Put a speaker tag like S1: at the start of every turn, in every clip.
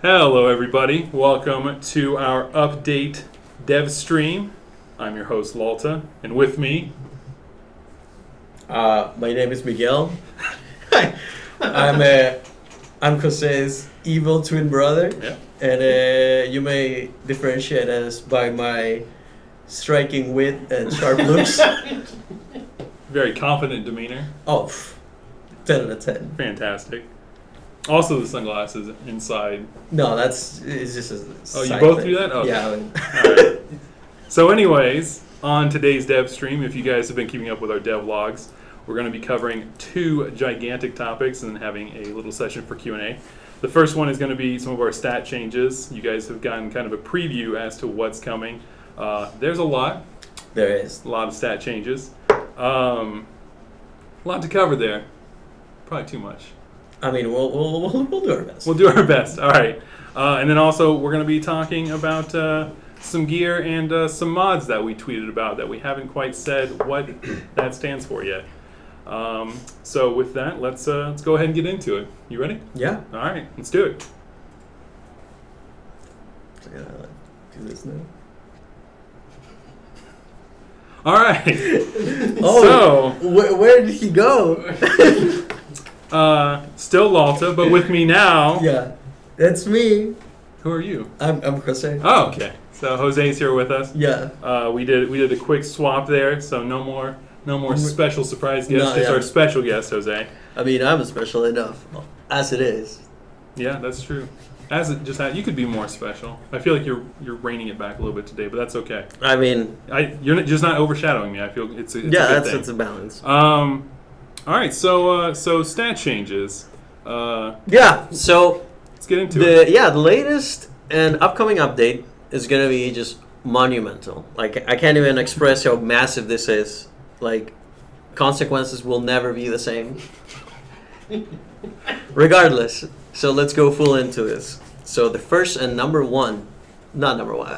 S1: Hello everybody, welcome to our update Devstream. I'm your host Lawlta, and with me...
S2: My name is Miguel. I'm Jose's evil twin brother,
S1: Yeah.
S2: and you may differentiate us by my striking wit and sharp looks.
S1: Very confident demeanor.
S2: Oh, 10 out of 10.
S1: Fantastic. Also the sunglasses inside.
S2: No, it's just a
S1: Oh, you
S2: side
S1: both
S2: thing.
S1: do that? Okay.
S2: Yeah.
S1: Alright. So anyways, on today's Devstream, if you guys have been keeping up with our devlogs, we're going to be covering two gigantic topics and having a little session for Q&A. The first one is going to be some of our stat changes. You guys have gotten kind of a preview as to what's coming. There's a lot.
S2: There is.
S1: A lot of stat changes. A lot to cover there. Probably too much.
S2: I mean, we'll do our best.
S1: We'll do our best. All right. And then also we're going to be talking about some gear and some mods that we tweeted about that we haven't quite said what that stands for yet. So with that, let's go ahead and get into it. You ready?
S2: Yeah.
S1: All right. Let's do it.
S2: So, yeah, do this now.
S1: All right.
S2: Oh, so where did he go?
S1: Still Lawlta, but with me now.
S2: Yeah, that's me.
S1: Who are you?
S2: I'm Jose.
S1: Oh, okay. So Jose's here with us.
S2: Yeah.
S1: We did a quick swap there, so no more special surprise guest.
S2: No,
S1: Just
S2: yeah.
S1: our special guest, Jose.
S2: I mean, I'm special enough as it is.
S1: Yeah, that's true. As it just you could be more special. I feel like you're reining it back a little bit today, but that's okay.
S2: I mean,
S1: you're just not overshadowing me. I feel it's a good thing.
S2: It's a balance.
S1: All right, so stat changes.
S2: Yeah, so
S1: let's get into it.
S2: Yeah, the latest and upcoming update is gonna be just monumental. Like, I can't even express how massive this is. Like, consequences will never be the same. Regardless, so let's go full into this. So the first and not number one,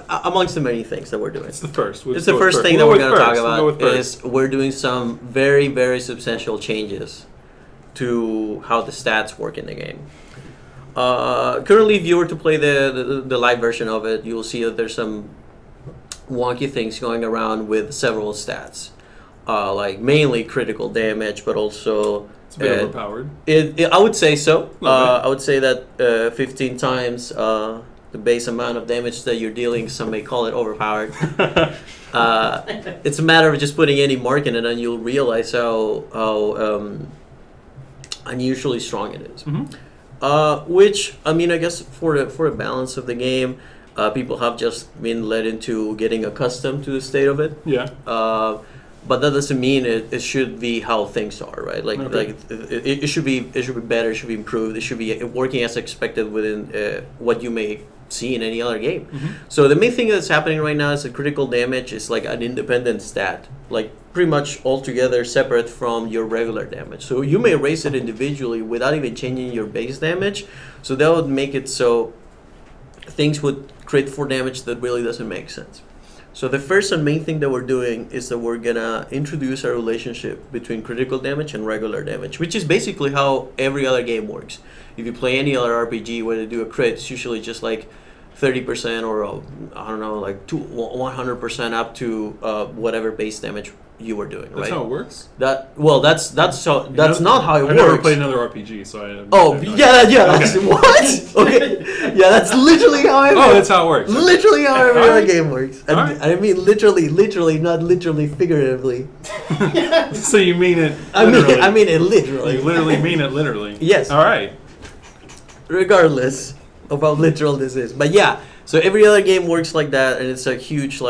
S2: amongst the many things that we're doing.
S1: It's the first.
S2: It's the first thing that we're going to talk about is we're doing some very, very substantial changes to how the stats work in the game. Currently, if you were to play the live version of it, you'll see that there's some wonky things going around with several stats. Like mainly critical damage, but also...
S1: It's a bit overpowered.
S2: I would say so. I would say that 15 times... the base amount of damage that you're dealing, some may call it overpowered. It's a matter of just putting any mark in it, and you'll realize how unusually strong it is.
S1: Mm-hmm.
S2: Which, I mean, I guess for the balance of the game, people have just been led into getting accustomed to the state of it.
S1: Yeah.
S2: But that doesn't mean it should be how things are, right? Like,
S1: okay.
S2: it should be better. It should be improved. It should be working as expected within what you may see in any other game.
S1: Mm-hmm.
S2: So the main thing that's happening right now is that critical damage is like an independent stat, like pretty much altogether separate from your regular damage. So you may raise it individually without even changing your base damage. So that would make it so things would crit for damage that really doesn't make sense. So the first and main thing that we're doing is that we're gonna introduce a relationship between critical damage and regular damage, which is basically how every other game works. If you play any other RPG where they do a crit, it's usually just like 30% or I don't know, like 100% up to whatever base damage you were doing.
S1: That's
S2: right?
S1: how it works.
S2: That's not how it works.
S1: I've never played another RPG, so I.
S2: That's what? Okay, yeah, that's literally how it works.
S1: Oh, that's how it works.
S2: Literally how every other game works. And
S1: right.
S2: I mean literally, not literally figuratively.
S1: So you mean it?
S2: I mean it literally.
S1: You literally mean it literally.
S2: Yes.
S1: All right.
S2: Regardless of how literal this is, but yeah. So every other game works like that, and it's a huge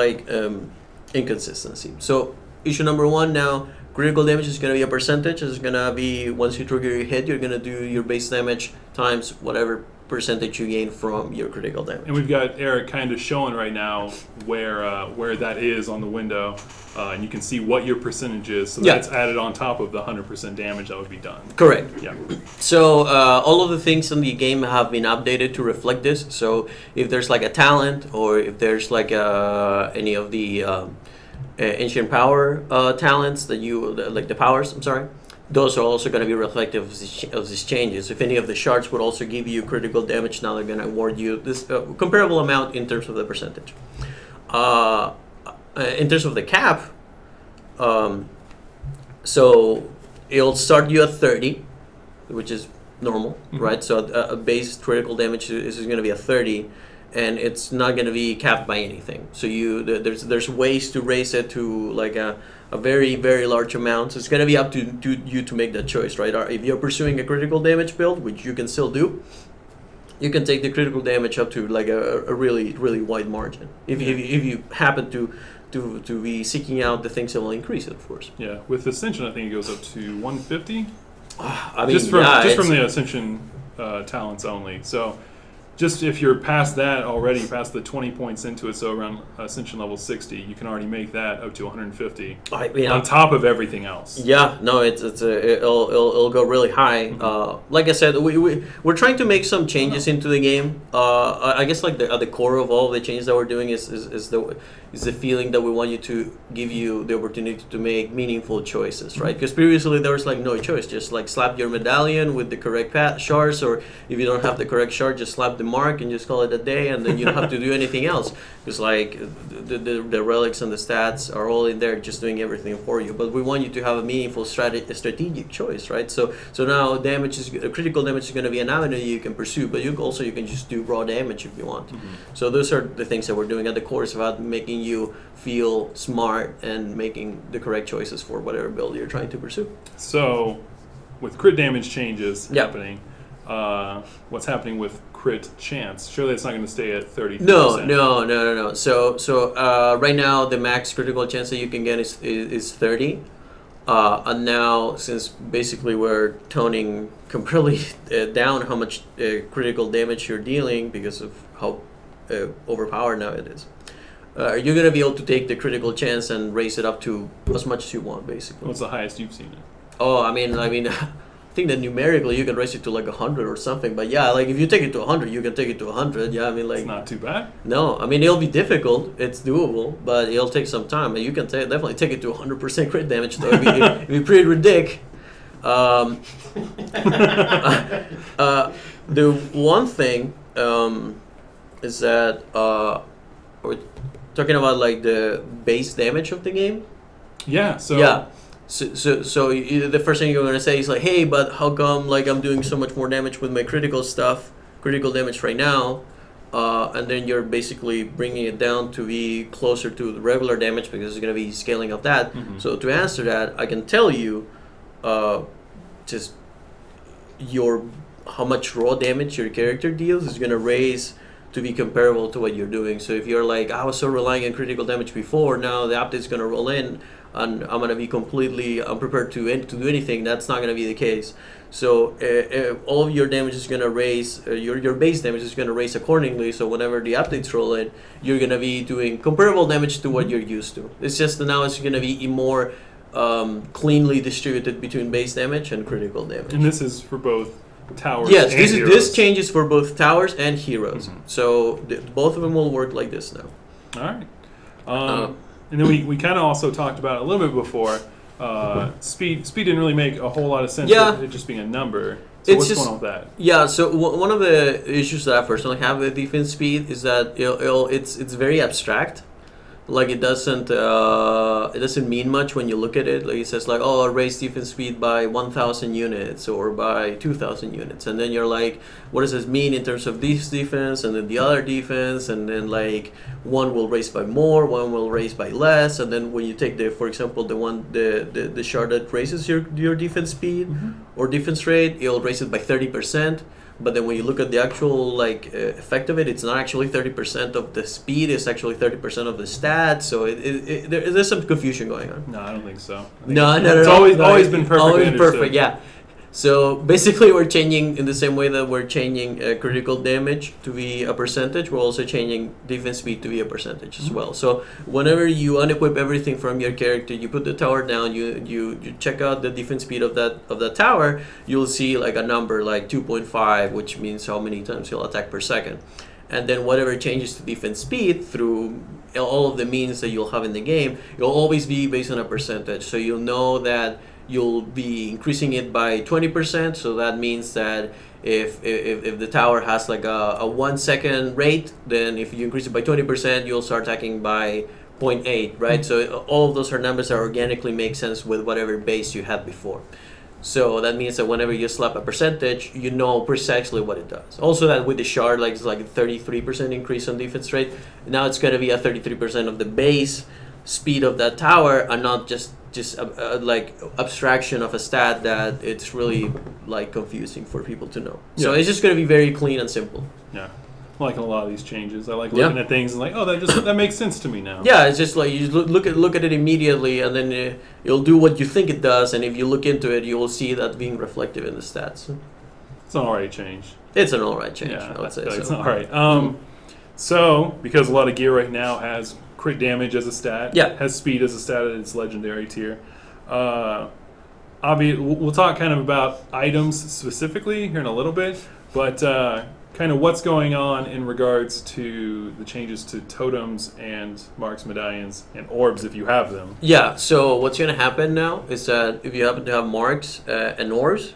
S2: inconsistency. So issue number one now, critical damage is going to be a percentage. It's going to be once you trigger your hit, you're going to do your base damage times whatever percentage you gain from your critical damage.
S1: And we've got Eric kind of showing right now where that is on the window, and you can see what your percentage is. So that's added on top of the 100% damage that would be done.
S2: Correct.
S1: Yeah.
S2: So all of the things in the game have been updated to reflect this. So if there's like a talent, or if there's like any of the ancient power talents that like the powers, those are also going to be reflective of these changes. If any of the shards would also give you critical damage, now they're going to award you this comparable amount in terms of the percentage. In terms of the cap, so it'll start you at 30, which is normal, right? So a base critical damage is going to be a 30, and it's not going to be capped by anything. So there's ways to raise it to like a very, very large amount. So it's going to be up to you to make that choice, right? Or if you're pursuing a critical damage build, which you can still do, you can take the critical damage up to like a really, really wide margin. If you happen to be seeking out the things that will increase it, of course.
S1: Yeah, with Ascension, I think it goes up to 150.
S2: I mean,
S1: just from the Ascension talents only. So just if you're past that already, past the 20 points into it, so around Ascension level 60, you can already make that up to 150 on top of everything else.
S2: Yeah, no, it'll go really high. Like I said, we're trying to make some changes into the game. I guess like at the core of all the changes that we're doing is the feeling that we want you to give you the opportunity to make meaningful choices, right? Because previously there was like no choice, just like slap your medallion with the correct shards, or if you don't have the correct shard, just slap the mark and just call it a day, and then you don't have to do anything else, because like the relics and the stats are all in there just doing everything for you. But we want you to have a meaningful strategic choice, right? So now critical damage is going to be an avenue you can pursue, but you can just do raw damage if you want. So those are the things that we're doing at the core. It's about making you feel smart and making the correct choices for whatever build you're trying to pursue.
S1: So with crit damage changes happening, what's happening with crit chance? Surely it's not going to stay at 30%. No. So right now the max critical chance that you can get is 30. And now, since basically we're toning completely down how much critical damage you're dealing because of how overpowered now it is, you're going to be able to take the critical chance and raise it up to as much as you want, basically. What's the highest you've seen it?
S2: Oh, I mean, I think that numerically you can raise it to like 100 or something. But yeah, like if you take it to 100, you can take it to 100. Yeah, I mean, like,
S1: it's not too bad.
S2: No, I mean, it'll be difficult. It's doable, but it'll take some time. And you can definitely take it to 100% crit damage, though. It'd be pretty ridiculous. The one thing is that we're talking about like the base damage of the game.
S1: Yeah. So
S2: yeah. So the first thing you're gonna say is like, hey, but how come like I'm doing so much more damage with my critical damage right now, and then you're basically bringing it down to be closer to the regular damage because it's gonna be scaling up that. So to answer that, I can tell you, just how much raw damage your character deals is gonna raise to be comparable to what you're doing. So if you're like, I was so relying on critical damage before, now the update's gonna roll in, and I'm going to be completely unprepared to do anything. That's not going to be the case. So all of your damage is going to raise, your base damage is going to raise accordingly. So whenever the updates roll in, you're going to be doing comparable damage to what you're used to. It's just that now it's going to be more cleanly distributed between base damage and critical damage.
S1: And this is for both towers
S2: and
S1: heroes.
S2: This changes for both towers and heroes. So both of them will work like this now.
S1: All right. And then we kind of also talked about a little bit before, speed didn't really make a whole lot of sense with it just being a number. So what's going on with that? Yeah, so
S2: one of the issues that I personally have with defense speed is that it's very abstract. Like it doesn't mean much when you look at it. Like it says like, oh, raise defense speed by 1,000 units or by 2,000 units, and then you're like, what does this mean in terms of this defense and then the other defense? And then like one will raise by more, one will raise by less, and then when you take for example, the shard that raises your defense speed or defense rate, it'll raise it by 30%. But then when you look at the actual like effect of it, it's not actually 30% of the speed. It's actually 30% of the stats. So there's some confusion going on.
S1: No, I don't think so.
S2: It's
S1: always been perfect.
S2: Always perfect. Yeah. So basically, we're changing in the same way that we're changing critical damage to be a percentage. We're also changing defense speed to be a percentage as well. So whenever you unequip everything from your character, you put the tower down, you check out the defense speed of that tower. You'll see like a number like 2.5, which means how many times you'll attack per second. And then whatever changes to defense speed through all of the means that you'll have in the game, it'll always be based on a percentage. So you'll know that you'll be increasing it by 20%. So that means that if the tower has like a 1 second rate, then if you increase it by 20%, you'll start attacking by 0.8, right? So all of those are numbers that organically make sense with whatever base you had before. So that means that whenever you slap a percentage, you know precisely what it does. Also, that with the shard, like it's like a 33% increase on defense rate. Now it's going to be a 33% of the base speed of that tower, and not just like abstraction of a stat that it's really like confusing for people to know. So it's just going to be very clean and simple.
S1: Yeah. I like a lot of these changes. I like looking at things and like, oh, that makes sense to me now.
S2: Yeah, it's just like you look at it immediately, and then you'll do what you think it does, and if you look into it, you will see that being reflective in the stats.
S1: It's an alright change.
S2: It's an alright change.
S1: Yeah,
S2: I would say
S1: it's
S2: so.
S1: alright. So because a lot of gear right now has crit damage as a stat, has speed as a stat at its legendary tier. We'll talk kind of about items specifically here in a little bit, but kind of what's going on in regards to the changes to totems and marks, medallions, and orbs if you have them.
S2: Yeah, so what's going to happen now is that if you happen to have marks and orbs,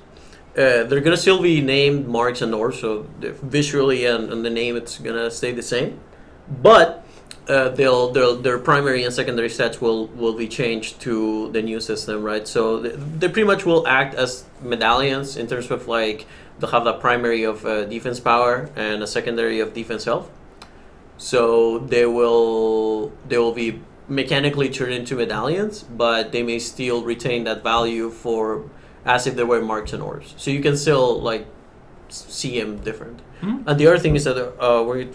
S2: they're going to still be named marks and orbs, so visually and the name it's going to stay the same. But their primary and secondary stats will be changed to the new system, right? So they pretty much will act as medallions in terms of like they'll have the primary of defense power and a secondary of defense health. So they will be mechanically turned into medallions, but they may still retain that value for as if they were marks and orbs. So you can still like see them different. Mm-hmm. And the other thing is that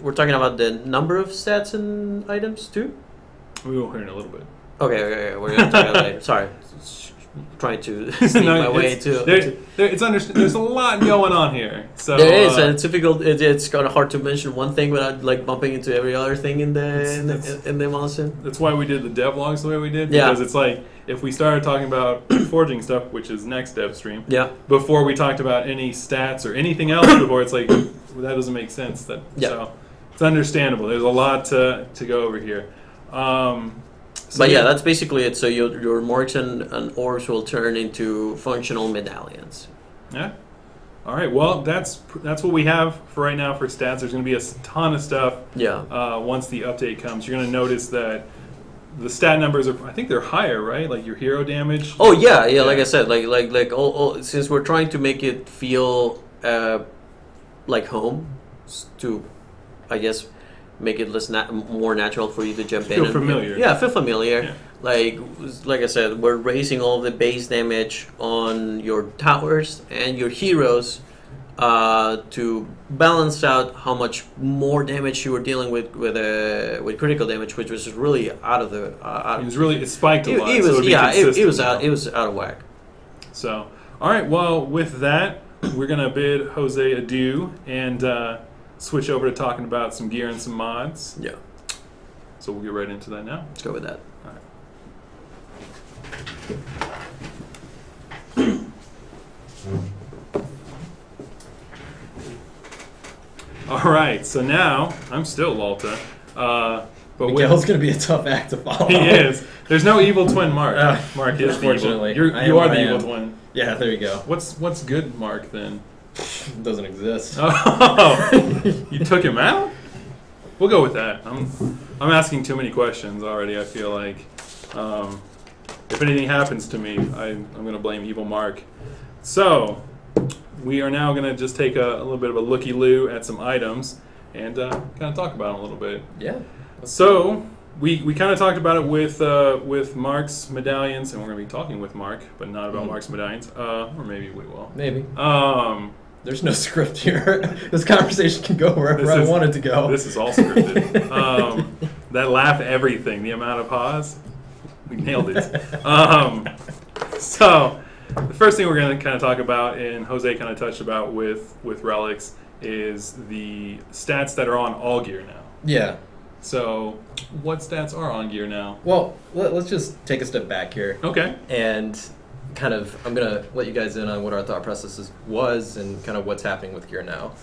S2: we're talking about the number of stats and items too.
S1: We will hear in a little bit.
S2: Okay. We're gonna talk about it later. Sorry. Trying to sneak my way to.
S1: There's a lot going on here. So
S2: there is, and it's difficult. It's kind of hard to mention one thing without like bumping into every other thing in the monster.
S1: That's why we did the devlogs the way we did. Because it's like if we started talking about forging stuff, which is next Devstream. Yeah. Before we talked about any stats or anything else before, it's like that doesn't make sense. So it's understandable. There's a lot to go over here.
S2: But that's basically it. So your marks and orbs will turn into functional medallions.
S1: Yeah. All right. Well, that's what we have for right now for stats. There's going to be a ton of stuff. Yeah. Once the update comes, you're going to notice that the stat numbers are. I think they're higher, right? Like your hero damage.
S2: Oh yeah. Like I said, like all since we're trying to make it feel like home, to I guess. Make it more natural for you to jump in.
S1: Feel familiar.
S2: Feel familiar. Yeah. Like I said, we're raising all the base damage on your towers and your heroes to balance out how much more damage you were dealing with critical damage, which was really out of the.
S1: It spiked a lot.
S2: It was out of whack.
S1: So, all right. Well, with that, we're gonna bid Jose adieu and. Switch over to talking about some gear and some mods. Yeah. So we'll get right into that now.
S2: Let's go with that.
S1: All right. So now I'm still Lawlta,
S3: but Miguel's going to be a tough act to follow.
S1: He is. There's no evil twin Mark. Mark is the evil. You are the evil twin.
S3: Yeah. There you go.
S1: What's good Mark then?
S3: Doesn't exist.
S1: Oh, you took him out? We'll go with that. I'm asking too many questions already. I feel like if anything happens to me, I'm going to blame Evil Mark. So we are now going to just take a little bit of a looky-loo at some items and kind of talk about them a little bit. Yeah. So we kind of talked about it with Mark's medallions, and we're going to be talking with Mark, but not about Mark's medallions. Or maybe we will.
S3: Maybe. There's no script here. This conversation can go wherever I want it to go.
S1: This is all scripted. That laugh, everything, the amount of pause, we nailed it. So the first thing we're going to kind of talk about, and Jose kind of touched about with relics, is the stats that are on all gear now. Yeah. So what stats are on gear now?
S3: Well, let's just take a step back here. Okay. And kind of, I'm going to let you guys in on what our thought process was and kind of what's happening with gear now.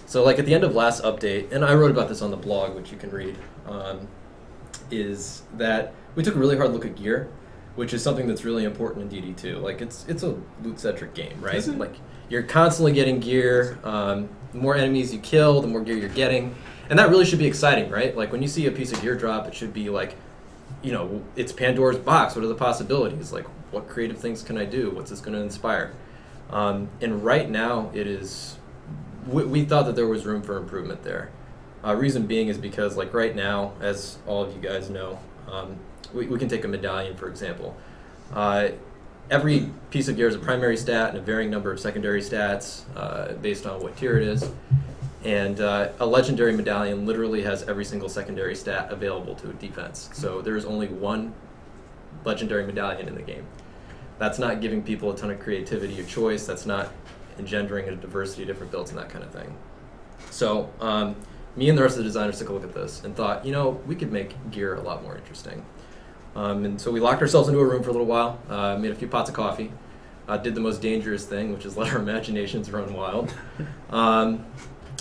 S3: So like at the end of last update, and I wrote about this on the blog, which you can read, is that we took a really hard look at gear. which is something that's really important in DD2. Like it's a loot-centric game, right? Like you're constantly getting gear. The more enemies you kill, the more gear you're getting, and that really should be exciting, right? Like when you see a piece of gear drop, it should be like, you know, it's Pandora's box. What are the possibilities? Like, what creative things can I do? What's this going to inspire? And right now, it is. We thought that there was room for improvement there. Reason being is because, like right now, as all of you guys know, we can take a medallion, for example. Every piece of gear is a primary stat and a varying number of secondary stats based on what tier it is. And a legendary medallion literally has every single secondary stat available to a defense. So there's only one legendary medallion in the game. That's not giving people a ton of creativity or choice. That's not engendering a diversity of different builds and that kind of thing. So me and the rest of the designers took a look at this and thought, you know, we could make gear a lot more interesting. And so we locked ourselves into a room for a little while, made a few pots of coffee, did the most dangerous thing, which is let our imaginations run wild.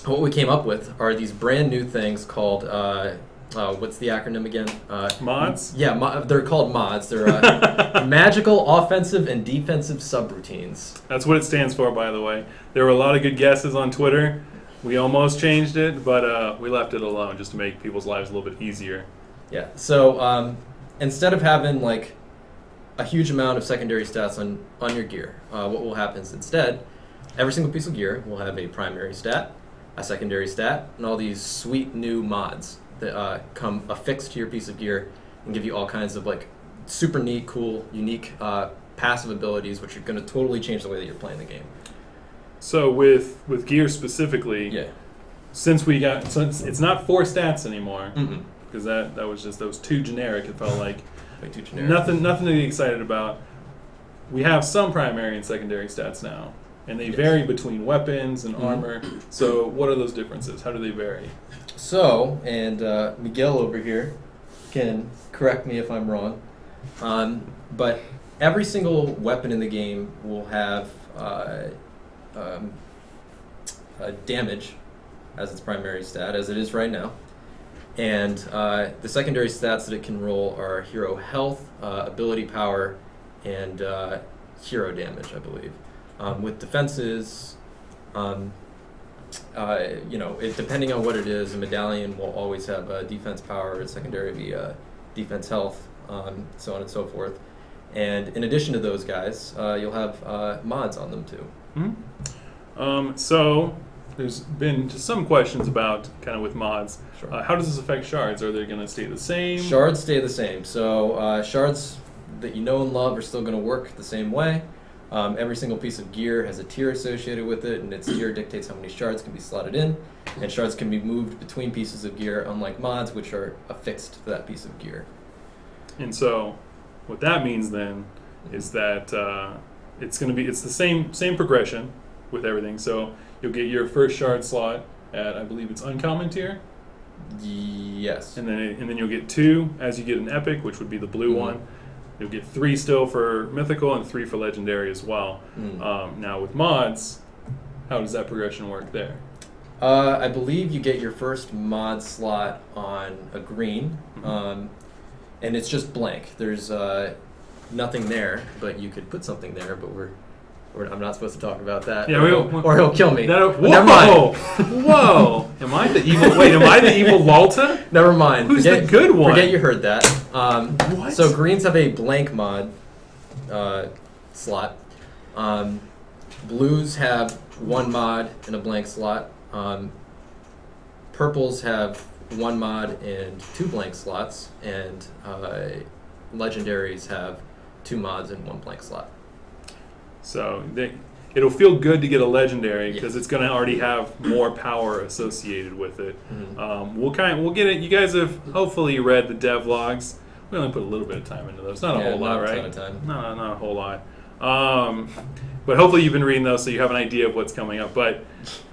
S3: What we came up with are these brand new things called, what's the acronym again?
S1: Mods?
S3: Yeah, they're called mods. They're magical offensive and defensive subroutines.
S1: That's what it stands for, by the way. There were a lot of good guesses on Twitter. We almost changed it, but we left it alone just to make people's lives a little bit easier.
S3: Yeah, so instead of having like a huge amount of secondary stats on your gear, what will happen is instead, every single piece of gear will have a primary stat, a secondary stat, and all these sweet new mods that come affixed to your piece of gear and give you all kinds of like super neat, cool, unique passive abilities, which are going to totally change the way that you're playing the game.
S1: So with gear specifically,
S3: yeah,
S1: since it's not 4 stats anymore, because that was too generic. It felt like
S3: way too generic.
S1: Nothing to be excited about. We have some primary and secondary stats now, and they vary between weapons and armor. So what are those differences? How do they vary?
S3: So, and Miguel over here can correct me if I'm wrong, but every single weapon in the game will have damage as its primary stat, as it is right now. And the secondary stats that it can roll are hero health, ability power, and hero damage, I believe. With defenses, you know, depending on what it is, a medallion will always have defense power, a secondary be defense health, so on and so forth. And in addition to those guys, you'll have mods on them too.
S1: So there's been just some questions about kind of with mods.
S3: Sure.
S1: How does this affect shards? Are they going to stay the same?
S3: Shards stay the same. So shards that you know and love are still going to work the same way. Every single piece of gear has a tier associated with it, and its tier dictates how many shards can be slotted in. And shards can be moved between pieces of gear, unlike mods, which are affixed to that piece of gear.
S1: And so what that means then is that it's the same progression with everything. So you'll get your first shard slot at, I believe it's uncommon tier.
S3: Yes.
S1: And then you'll get 2 as you get an epic, which would be the blue one. You'll get 3 still for mythical and 3 for legendary as well. Now with mods, how does that progression work there?
S3: I believe you get your first mod slot on a green, and it's just blank. There's nothing there, but you could put something there, but I'm not supposed to talk about that.
S1: Yeah,
S3: or he'll kill me.
S1: Never mind. Whoa! Am I the evil Lawlta?
S3: Never mind.
S1: Who's the good one?
S3: Forget you heard that.
S1: What?
S3: So greens have a blank mod slot. Blues have 1 mod and a blank slot. Purples have 1 mod and 2 blank slots, and legendaries have 2 mods and 1 blank slot.
S1: So it'll feel good to get a legendary because it's going to already have more power associated with it. We'll get it. You guys have hopefully read the devlogs. We only put a little bit of time into those. Not a whole lot, right?
S3: Not a ton of time.
S1: No, not a whole lot. But hopefully you've been reading those so you have an idea of what's coming up. But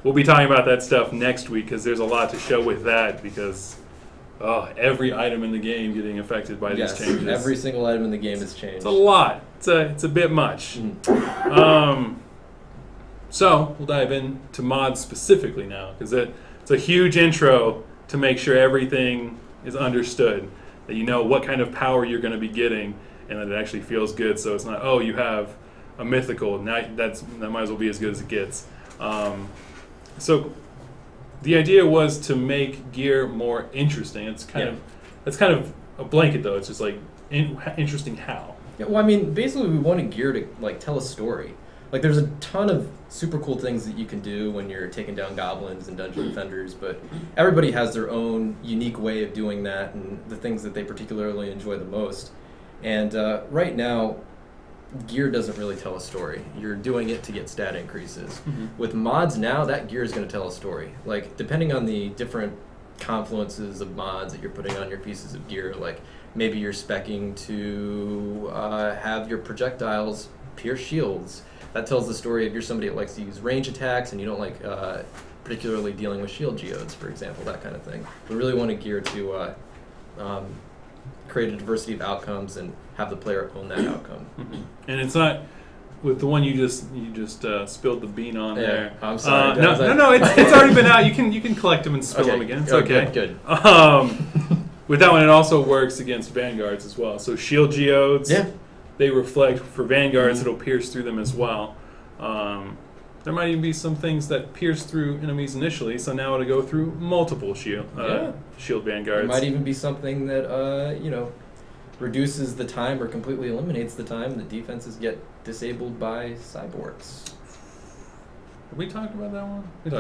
S1: we'll be talking about that stuff next week because there's a lot to show with that because every item in the game getting affected by these changes.
S3: Every single item in the game has changed.
S1: It's a lot. It's a bit much. So we'll dive into mods specifically now because it's a huge intro to make sure everything is understood, that you know what kind of power you're going to be getting. and that it actually feels good. So it's not, oh, you have a mythical, now that might as well be as good as it gets. So the idea was to make gear more interesting. It's kind of a blanket though. It's just like interesting how.
S3: Yeah, well, I mean, basically we wanted gear to like tell a story. Like there's a ton of super cool things that you can do when you're taking down goblins and dungeon defenders, but everybody has their own unique way of doing that and the things that they particularly enjoy the most. And right now, gear doesn't really tell a story. You're doing it to get stat increases. With mods now, that gear is going to tell a story. Like depending on the different confluences of mods that you're putting on your pieces of gear, like maybe you're speccing to have your projectiles pierce shields. That tells the story of you're somebody that likes to use range attacks and you don't like particularly dealing with shield geodes, for example, that kind of thing. We really want a gear to create a diversity of outcomes and have the player own that outcome.
S1: And it's not with the one you just spilled the bean on there.
S3: I'm sorry.
S1: No, it's already been out. You can collect them and spill them again. It's okay.
S3: Good.
S1: With that one, it also works against vanguards as well. So shield geodes.
S3: Yeah.
S1: They reflect for vanguards. It'll pierce through them as well. There might even be some things that pierce through enemies initially, so now it'll go through multiple shield vanguards.
S3: There might even be something that reduces the time or completely eliminates the time that defenses get disabled by cyborgs.
S1: Have we talked about that one?
S3: I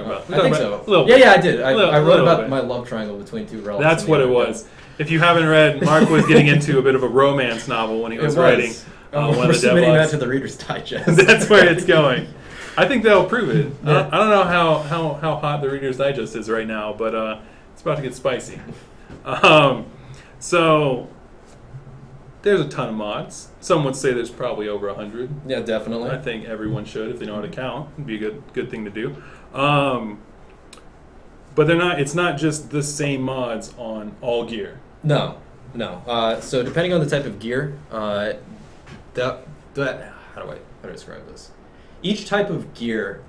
S3: think so. Yeah, I did. I wrote about my love triangle between two relics.
S1: That's what it was. If you haven't read, Mark was getting into a bit of a romance novel when he was writing one of the
S3: submitting that to the Reader's Digest.
S1: That's where it's going. I think they'll prove it. Yeah. I don't know how hot the Reader's Digest is right now, but it's about to get spicy. So there's a ton of mods. Some would say there's probably over 100.
S3: Yeah, definitely.
S1: I think everyone should if they know how to count. It'd be a good thing to do. But they're not. It's not just the same mods on all gear.
S3: No. So depending on the type of gear, how do I describe this? Each type of gear,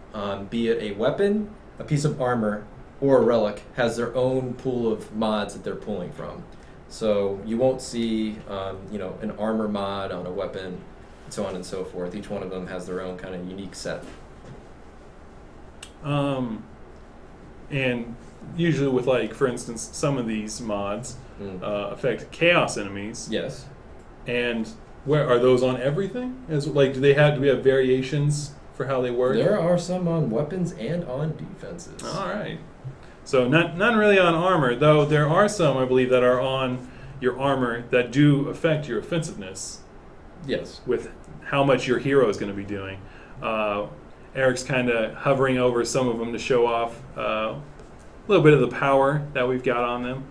S3: be it a weapon, a piece of armor, or a relic, has their own pool of mods that they're pulling from. So you won't see, an armor mod on a weapon, and so on and so forth. Each one of them has their own kind of unique set.
S1: And usually with, like, for instance, some of these mods affect chaos enemies.
S3: Yes.
S1: And where are those on everything? Do we have variations for how they work?
S3: There are some on weapons and on defenses.
S1: All right. So none really on armor, though there are some, I believe, that are on your armor that do affect your offensiveness.
S3: Yes.
S1: With how much your hero is going to be doing. Eric's kind of hovering over some of them to show off a little bit of the power that we've got on them.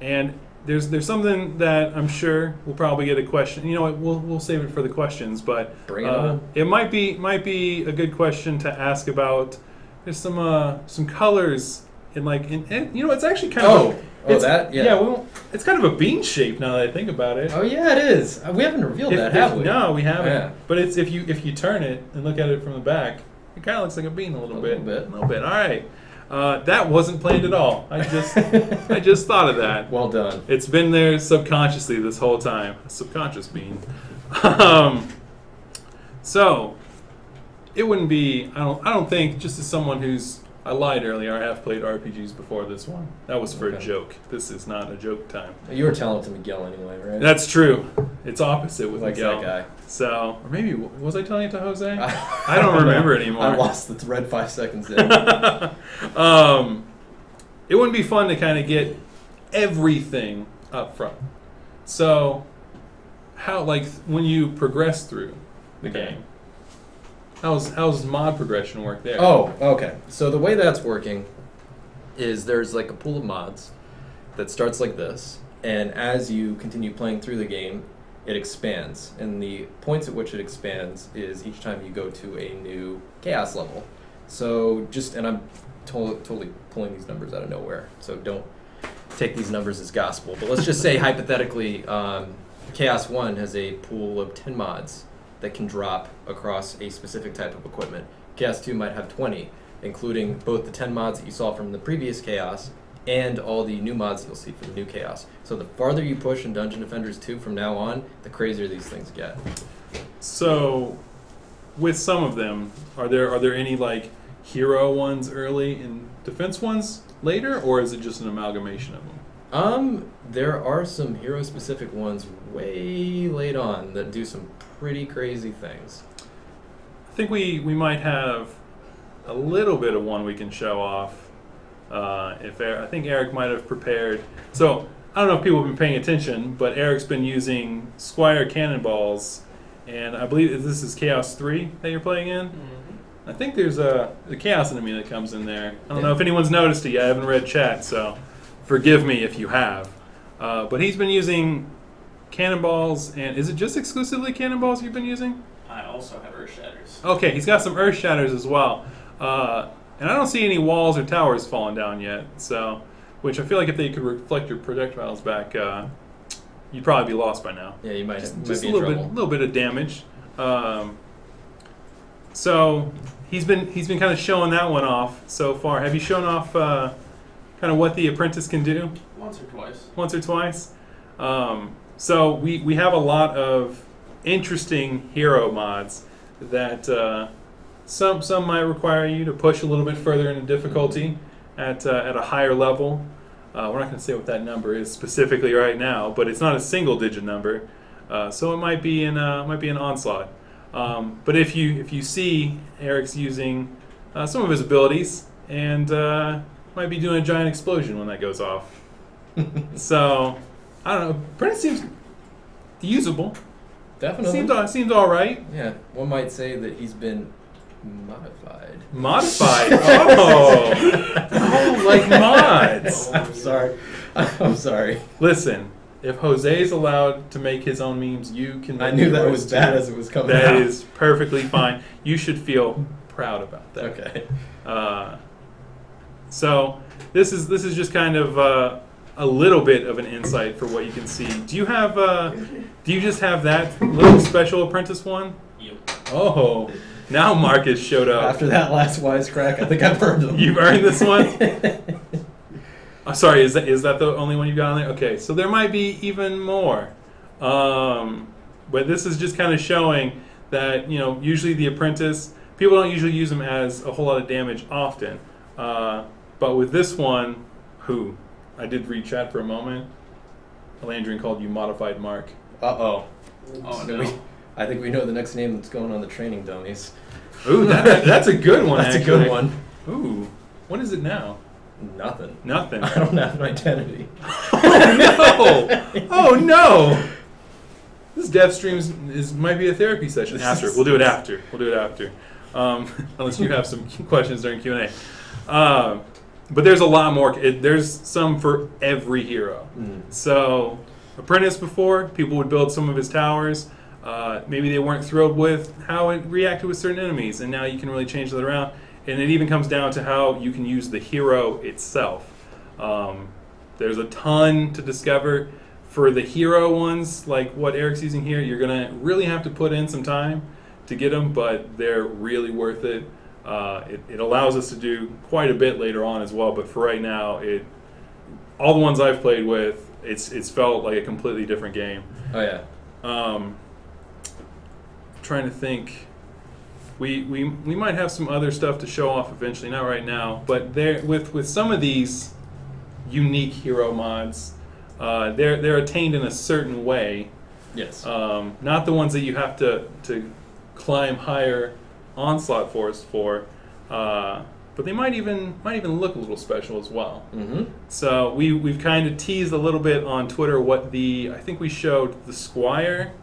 S1: And there's something that I'm sure we'll probably get a question. You know what? We'll save it for the questions, but
S3: bring it on.
S1: It might be a good question to ask about. There's some colors in it's actually kind of it's kind of a bean shape now that I think about it.
S3: Oh yeah, it is. We haven't revealed that, have we?
S1: No, we haven't.
S3: Yeah.
S1: But it's if you turn it and look at it from the back, it kind of looks like a bean a little bit. All right. That wasn't planned at all. I just thought of that.
S3: Well done.
S1: It's been there subconsciously this whole time. A subconscious bean. So it wouldn't be. I don't think. Just as someone who's. I lied earlier. I have played RPGs before this one. That was for a joke. This is not a joke time.
S3: You were telling it to Miguel anyway, right?
S1: That's true. It's opposite with Miguel.
S3: That guy.
S1: So, or maybe was I telling it to Jose? I don't remember anymore.
S3: I lost the thread 5 seconds in.
S1: It wouldn't be fun to kind of get everything up front. So, how when you progress through the game, how's mod progression work there?
S3: Oh, okay. So the way that's working is there's like a pool of mods that starts like this, and as you continue playing through the game, it expands. And the points at which it expands is each time you go to a new chaos level. So and I'm totally pulling these numbers out of nowhere, so don't take these numbers as gospel. But let's just say hypothetically, Chaos 1 has a pool of 10 mods that can drop across a specific type of equipment. Chaos 2 might have 20, including both the 10 mods that you saw from the previous Chaos and all the new mods you'll see for the new Chaos. So the farther you push in Dungeon Defenders 2 from now on, the crazier these things get.
S1: So, with some of them, are there any like hero ones early and defense ones later, or is it just an amalgamation of them?
S3: There are some hero-specific ones way late on that do some pretty crazy things.
S1: I think we might have a little bit of one we can show off. I think Eric might have prepared. So I don't know if people have been paying attention, but Eric's been using Squire cannonballs, and I believe this is Chaos 3 that you're playing in. I think there's a Chaos enemy that comes in there. I don't know if anyone's noticed it yet. I haven't read chat, so forgive me if you have. But he's been using cannonballs, and is it just exclusively cannonballs you've been using?
S4: I also have Earth Shatters.
S1: Okay, he's got some Earth Shatters as well. And I don't see any walls or towers falling down yet, so which I feel like if they could reflect your projectiles back, you'd probably be lost by now.
S3: Yeah, you might
S1: just
S3: be
S1: a little bit of damage. So he's been kind of showing that one off so far. Have you shown off kind of what the apprentice can do?
S4: Once or twice.
S1: Once or twice. So we have a lot of interesting hero mods that some might require you to push a little bit further into difficulty at a higher level. We're not going to say what that number is specifically right now, but it's not a single-digit number, so it might be an onslaught. But if you see Eric's using some of his abilities, and might be doing a giant explosion when that goes off. So I don't know. Prince seems usable.
S3: Definitely.
S1: Seems all right.
S3: Yeah, one might say that he's been modified.
S1: Modified? Oh, like mods.
S3: Oh, I'm sorry. I'm sorry.
S1: Listen, if Jose's allowed to make his own memes, you can.
S3: I knew that was bad as it was coming out.
S1: That is perfectly fine. You should feel proud about that.
S3: Okay.
S1: So this is just kind of a little bit of an insight for what you can see. Do you have? Do you just have that little special apprentice one?
S4: Yep.
S1: Oh, now Marcus showed up.
S3: After that last wisecrack, I think I've earned them.
S1: You've earned this one? I'm sorry, is that the only one you got on there? Okay, so there might be even more. But this is just kind of showing that, usually the apprentice, people don't usually use them as a whole lot of damage often. But with this one, I did read chat for a moment. Elandrian called you Modified Mark.
S3: Uh-oh.
S4: Oh, no.
S3: I think we know the next name that's going on the training dummies.
S1: Ooh, that's a good one,
S3: That's
S1: actually.
S3: a good one.
S1: Ooh, what is it now?
S3: Nothing.
S1: Nothing.
S3: I don't have an identity.
S1: Oh, no! Oh, no! This Devstreams might be a therapy session. After. We'll do it after. Unless you have some questions during Q&A. But there's a lot more. There's some for every hero. So, Apprentice before, people would build some of his towers. Maybe they weren't thrilled with how it reacted with certain enemies, and now you can really change that around. And it even comes down to how you can use the hero itself. There's a ton to discover. For the hero ones, like what Eric's using here, you're going to really have to put in some time to get them, but they're really worth it. It allows us to do quite a bit later on as well, but for right now, all the ones I've played with, it's felt like a completely different game.
S3: Oh, yeah.
S1: Trying to think. We might have some other stuff to show off eventually, not right now, but with some of these unique hero mods, they're attained in a certain way.
S3: Yes.
S1: Not the ones that you have to climb higher onslaught force for, but they might even look a little special as well. So we've kind of teased a little bit on Twitter what I think we showed the Squire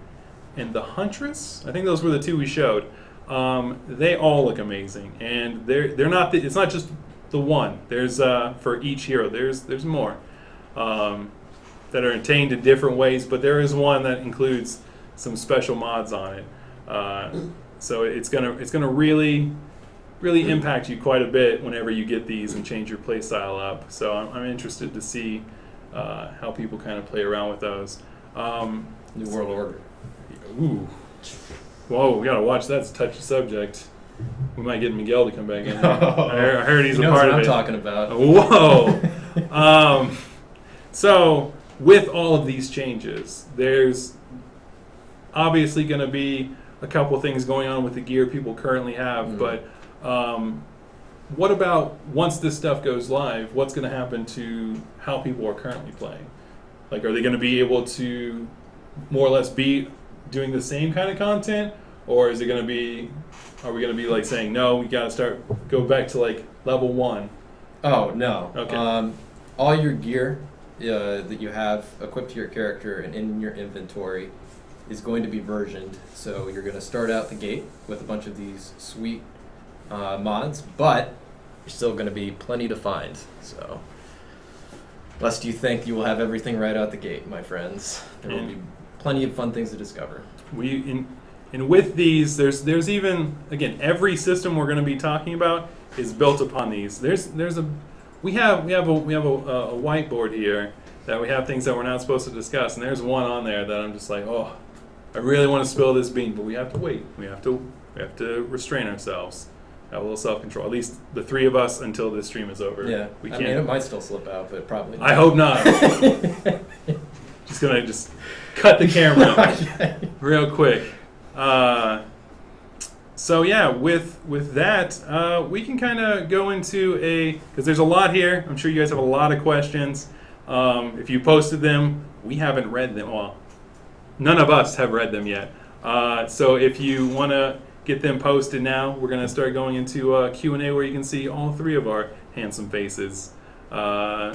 S1: and the Huntress. I think those were the two we showed. They all look amazing, and they're not. It's not just the one. There's for each hero. There's more that are attained in different ways, but there is one that includes some special mods on it. So it's gonna really impact you quite a bit whenever you get these and change your play style up. So I'm interested to see how people kind of play around with those.
S3: New World Order.
S1: Ooh. Whoa, we gotta watch that. It's a touchy subject. We might get Miguel to come back in. I heard he's a part of it.
S3: What I'm talking about.
S1: Whoa. So with all of these changes, there's obviously going to be a couple things going on with the gear people currently have, but what about once this stuff goes live, what's going to happen to how people are currently playing? Like, are they going to be able to more or less be doing the same kind of content, or is it going to be, are we going to be like saying, no, we got to go back to like level 1?
S3: Oh, no.
S1: Okay.
S3: All your gear that you have equipped to your character and in your inventory is going to be versioned. So you're going to start out the gate with a bunch of these sweet mods, but you're still going to be plenty to find. So, lest you think you will have everything right out the gate, my friends, there will be plenty of fun things to discover.
S1: And with these, there's even, again, every system we're going to be talking about is built upon these. We have a whiteboard here that we have things that we're not supposed to discuss, and there's one on there that I'm just like, oh, I really want to spill this bean, but we have to wait. We have to restrain ourselves. Have a little self-control. At least the 3 of us until this stream is over.
S3: Yeah,
S1: we
S3: I
S1: can't.
S3: mean, it might still slip out, but probably not.
S1: I hope not. Just gonna cut the camera real quick. So yeah, with that, we can kind of go into because there's a lot here. I'm sure you guys have a lot of questions. If you posted them, we haven't read them. Well, none of us have read them yet. So if you want to get them posted now, we're going to start going into Q&A where you can see all 3 of our handsome faces. So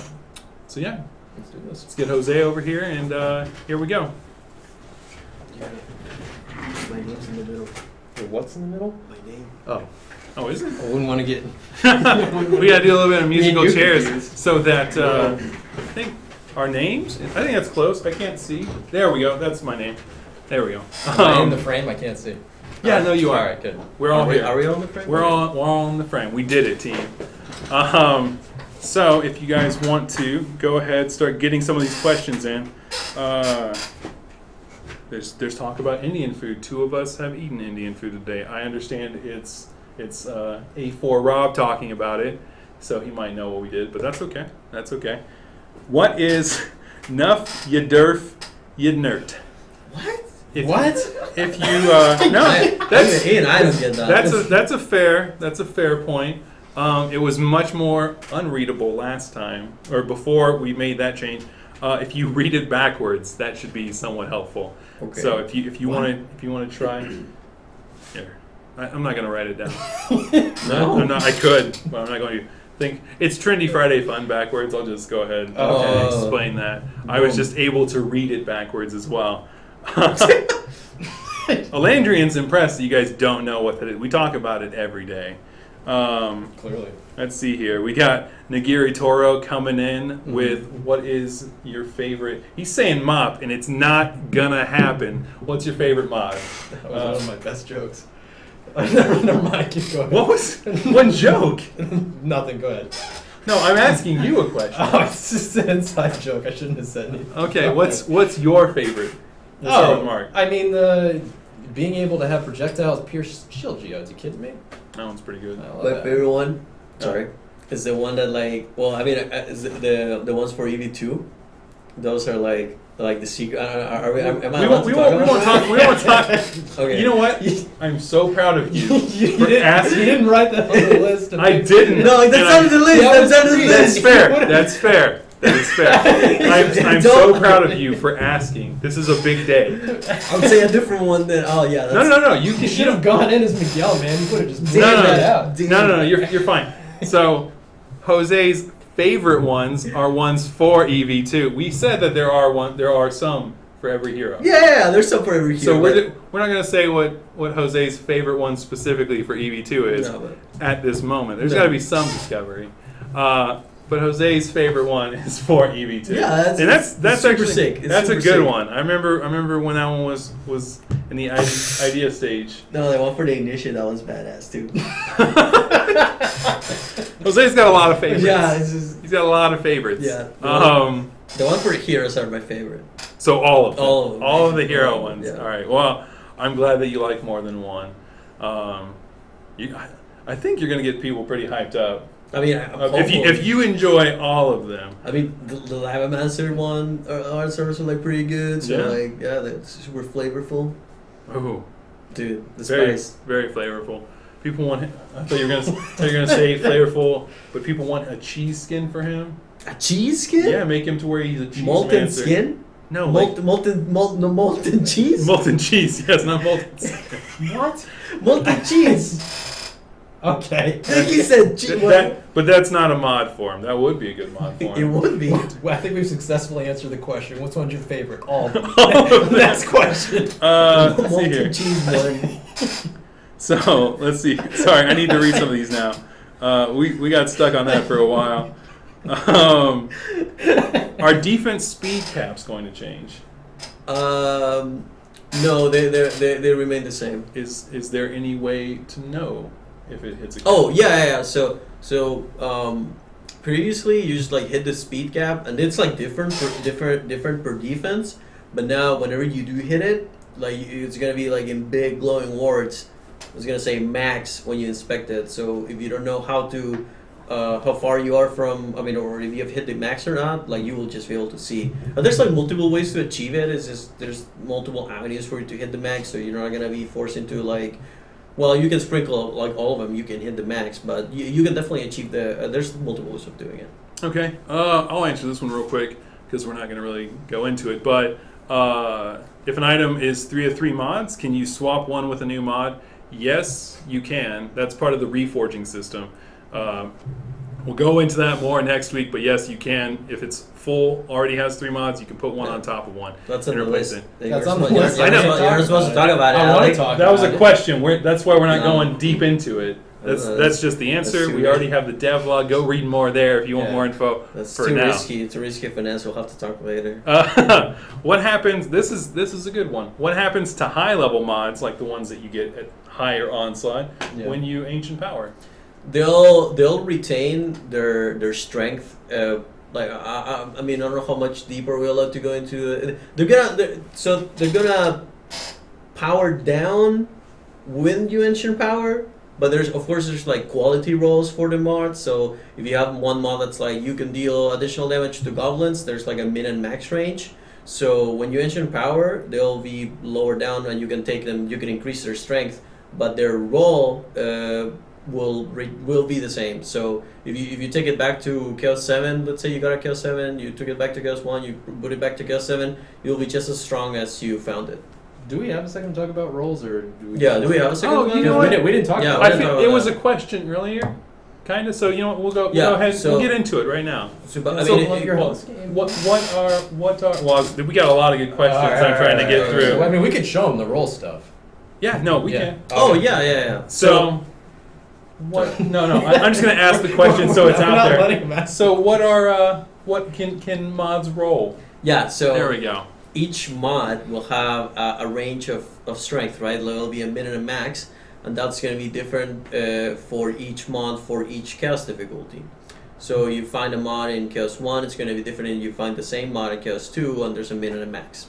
S1: yeah,
S3: Let's do this.
S1: let's get Jose over here, and here we go.
S2: My name's in the middle.
S3: What's in the middle?
S2: My name.
S1: Oh, is it?
S3: I wouldn't want to get...
S1: We got to do a little bit of musical
S3: you're
S1: chairs
S3: confused.
S1: so that I think our names. I think that's close. I can't see. There we go. That's my name. There we go.
S3: Am I in the frame? I can't see.
S1: Yeah, no, you are.
S3: All right, good.
S1: We're all here.
S2: Are we on the frame?
S1: We're all in the frame. We did it, team. So if you guys want to go ahead, start getting some of these questions in. There's talk about Indian food. 2 of us have eaten Indian food today. I understand it's A4 Rob talking about it, so he might know what we did, but that's okay. That's okay. What is Nuff Yadurf Yidnert?
S2: What?
S1: If you no,
S2: I don't get that.
S1: that's a fair point. It was much more unreadable last time, or before we made that change. If you read it backwards, that should be somewhat helpful.
S2: Okay.
S1: So if you want to try, here, I'm not going to write it down.
S2: No.
S1: I'm not. I could, but I'm not going to. Think it's Trendy Friday Fun backwards. I'll just go ahead and explain that. I was just able to read it backwards as well. Alandrian's impressed that you guys don't know what that is. We talk about it every day.
S3: Clearly.
S1: Let's see here. We got Nagiri Toro coming in with what is your favorite. He's saying mop, and it's not gonna happen. What's your favorite mod?
S3: That was one of my best jokes. Never mind, keep going.
S1: What joke?
S3: Nothing, go ahead.
S1: No, I'm asking you a question.
S3: Oh, it's just an inside joke. I shouldn't have said anything.
S1: Okay, what's your favorite? We'll start with Mark.
S3: I mean, being able to have projectiles pierce shield geodes. You kidding me?
S1: That one's pretty good.
S2: My favorite one, is the one that is the ones for EV2. Those are like the secret.
S1: We won't talk.
S2: Okay.
S1: You know what? I'm so proud of you
S3: You
S1: for asking.
S3: You didn't write that on the list.
S1: I didn't.
S2: No, that's not the list. That's not the list.
S1: That's fair. That is fair. I'm so proud of you for asking. This is a big day.
S2: I would say a different one than. Oh yeah. That's,
S1: No. You
S3: should have gone in as Miguel, man. You could have just
S1: No. You're fine. So, Jose's favorite ones are ones for EV2. We said that there are some for every hero.
S2: Yeah, there's some for every hero.
S1: So we're not going to say what Jose's favorite one specifically for EV2 is at this moment. There's got to be some discovery. But Jose's favorite one is for EV2.
S2: Yeah,
S1: that's
S2: super
S1: actually
S2: sick.
S1: That's a
S2: super
S1: good
S2: sick.
S1: one. I remember when that one was in the idea stage.
S2: No, the one for the ignition, that one's badass too.
S1: Jose's got a lot of favorites.
S2: Yeah,
S1: he's got a lot of favorites.
S2: Yeah. The one for heroes are my favorite.
S1: So all of them. All of the hero
S2: them,
S1: ones.
S2: yeah.
S1: All right. Well, I'm glad that you like more than one. I think you're going to get people pretty hyped up.
S2: I mean,
S1: if you enjoy all of them.
S2: I mean, the Lava Master one art service are like pretty good. So that's super flavorful.
S1: Oh,
S2: dude, the
S1: very
S2: spice.
S1: very flavorful. People want. I thought you were gonna say flavorful, but people want a cheese skin for him.
S2: A cheese skin?
S1: Yeah, make him to where he's a cheese
S2: molten
S1: mancer.
S2: skin.
S1: No,
S2: molten cheese.
S1: Molten cheese, yes, not molten skin.
S3: What?
S2: Molten cheese.
S3: Okay.
S2: I think he said cheese.
S1: But that's not a mod for him. That would be a good mod for
S2: It
S1: him.
S2: would be.
S3: Well, I think we've successfully answered the question. Which one's your favorite? All of them. Next question.
S1: Let's see
S2: Molten
S1: here.
S2: cheese one.
S1: So let's see. Sorry, I need to read some of these now. We got stuck on that for a while. Are defense speed caps going to change?
S2: No, they remain the same.
S1: Is there any way to know if it hits a cap?
S2: Oh yeah. So previously you just like hit the speed cap, and it's like different per defense. But now whenever you do hit it, like it's gonna be like in big glowing words. It's gonna say max when you inspect it. So if you don't know how far you are from, or if you have hit the max or not, like you will just be able to see. And there's like multiple ways to achieve it. It's just there's multiple avenues for you to hit the max, so you're not gonna be forced into like, well, you can sprinkle like all of them. You can hit the max, but you can definitely achieve the. There's multiple ways of doing it.
S1: Okay, I'll answer this one real quick because we're not gonna really go into it. But if an item is 3 of 3 mods, can you swap one with a new mod? Yes, you can. That's part of the reforging system. We'll go into that more next week, but yes, you can. If it's full, already has 3 mods, you can put one on top of one
S2: That's
S1: and
S2: on the
S1: replace
S2: list.
S1: it.
S3: That's on the list.
S2: You're not supposed to talk about it.
S3: I want
S2: Alex.
S3: to talk
S1: That was
S3: about
S1: a
S3: it.
S1: question. That's why we're not
S2: No.
S1: going deep into it. That's just the answer.
S2: too
S1: We already have the devlog. Go read more there if you want more info.
S2: That's
S1: for
S2: too
S1: now.
S2: risky. It's a risky finance. We'll have to talk later.
S1: What happens? This is a good one. What happens to high level mods like the ones that you get at higher onslaught when you ancient power?
S2: They'll retain their strength. I don't know how much deeper we're allowed to go into. They're gonna power down when you ancient power. But there's like quality rolls for the mods. So if you have one mod that's like you can deal additional damage to goblins, there's like a min and max range. So when you ancient power, they'll be lower down, and you can take them. You can increase their strength, but their roll will be the same. So if you take it back to Chaos 7, let's say you got a Chaos 7, you took it back to Chaos 1, you put it back to Chaos 7, you'll be just as strong as you found it.
S3: Do we have a second to talk about rolls, or do we?
S2: Yeah, do we have a second?
S1: you know what?
S3: We didn't talk
S2: Yeah,
S3: about
S1: I
S3: it.
S1: think it was a question earlier, kind of. So you know what? We'll go ahead.
S2: so-
S1: We'll get into it right now.
S2: So, but,
S1: So,
S3: your
S1: what
S3: host game.
S1: are well? We got a lot of good questions. I'm trying to get through.
S3: Well, I mean, we could show them the roll stuff.
S1: Yeah, no, we
S3: Yeah.
S1: can.
S2: Oh yeah.
S1: So, what? No. I'm just going to ask the question so it's
S3: I'm
S1: out
S3: not
S1: there.
S3: letting him ask.
S1: So, what can mods roll?
S2: Yeah. So
S1: There we go.
S2: each mod will have a range of strength, right? There'll be a min and a max, and that's going to be different for each mod for each chaos difficulty. So you find a mod in Chaos 1, it's going to be different than you find the same mod in Chaos 2, and there's a min and a max.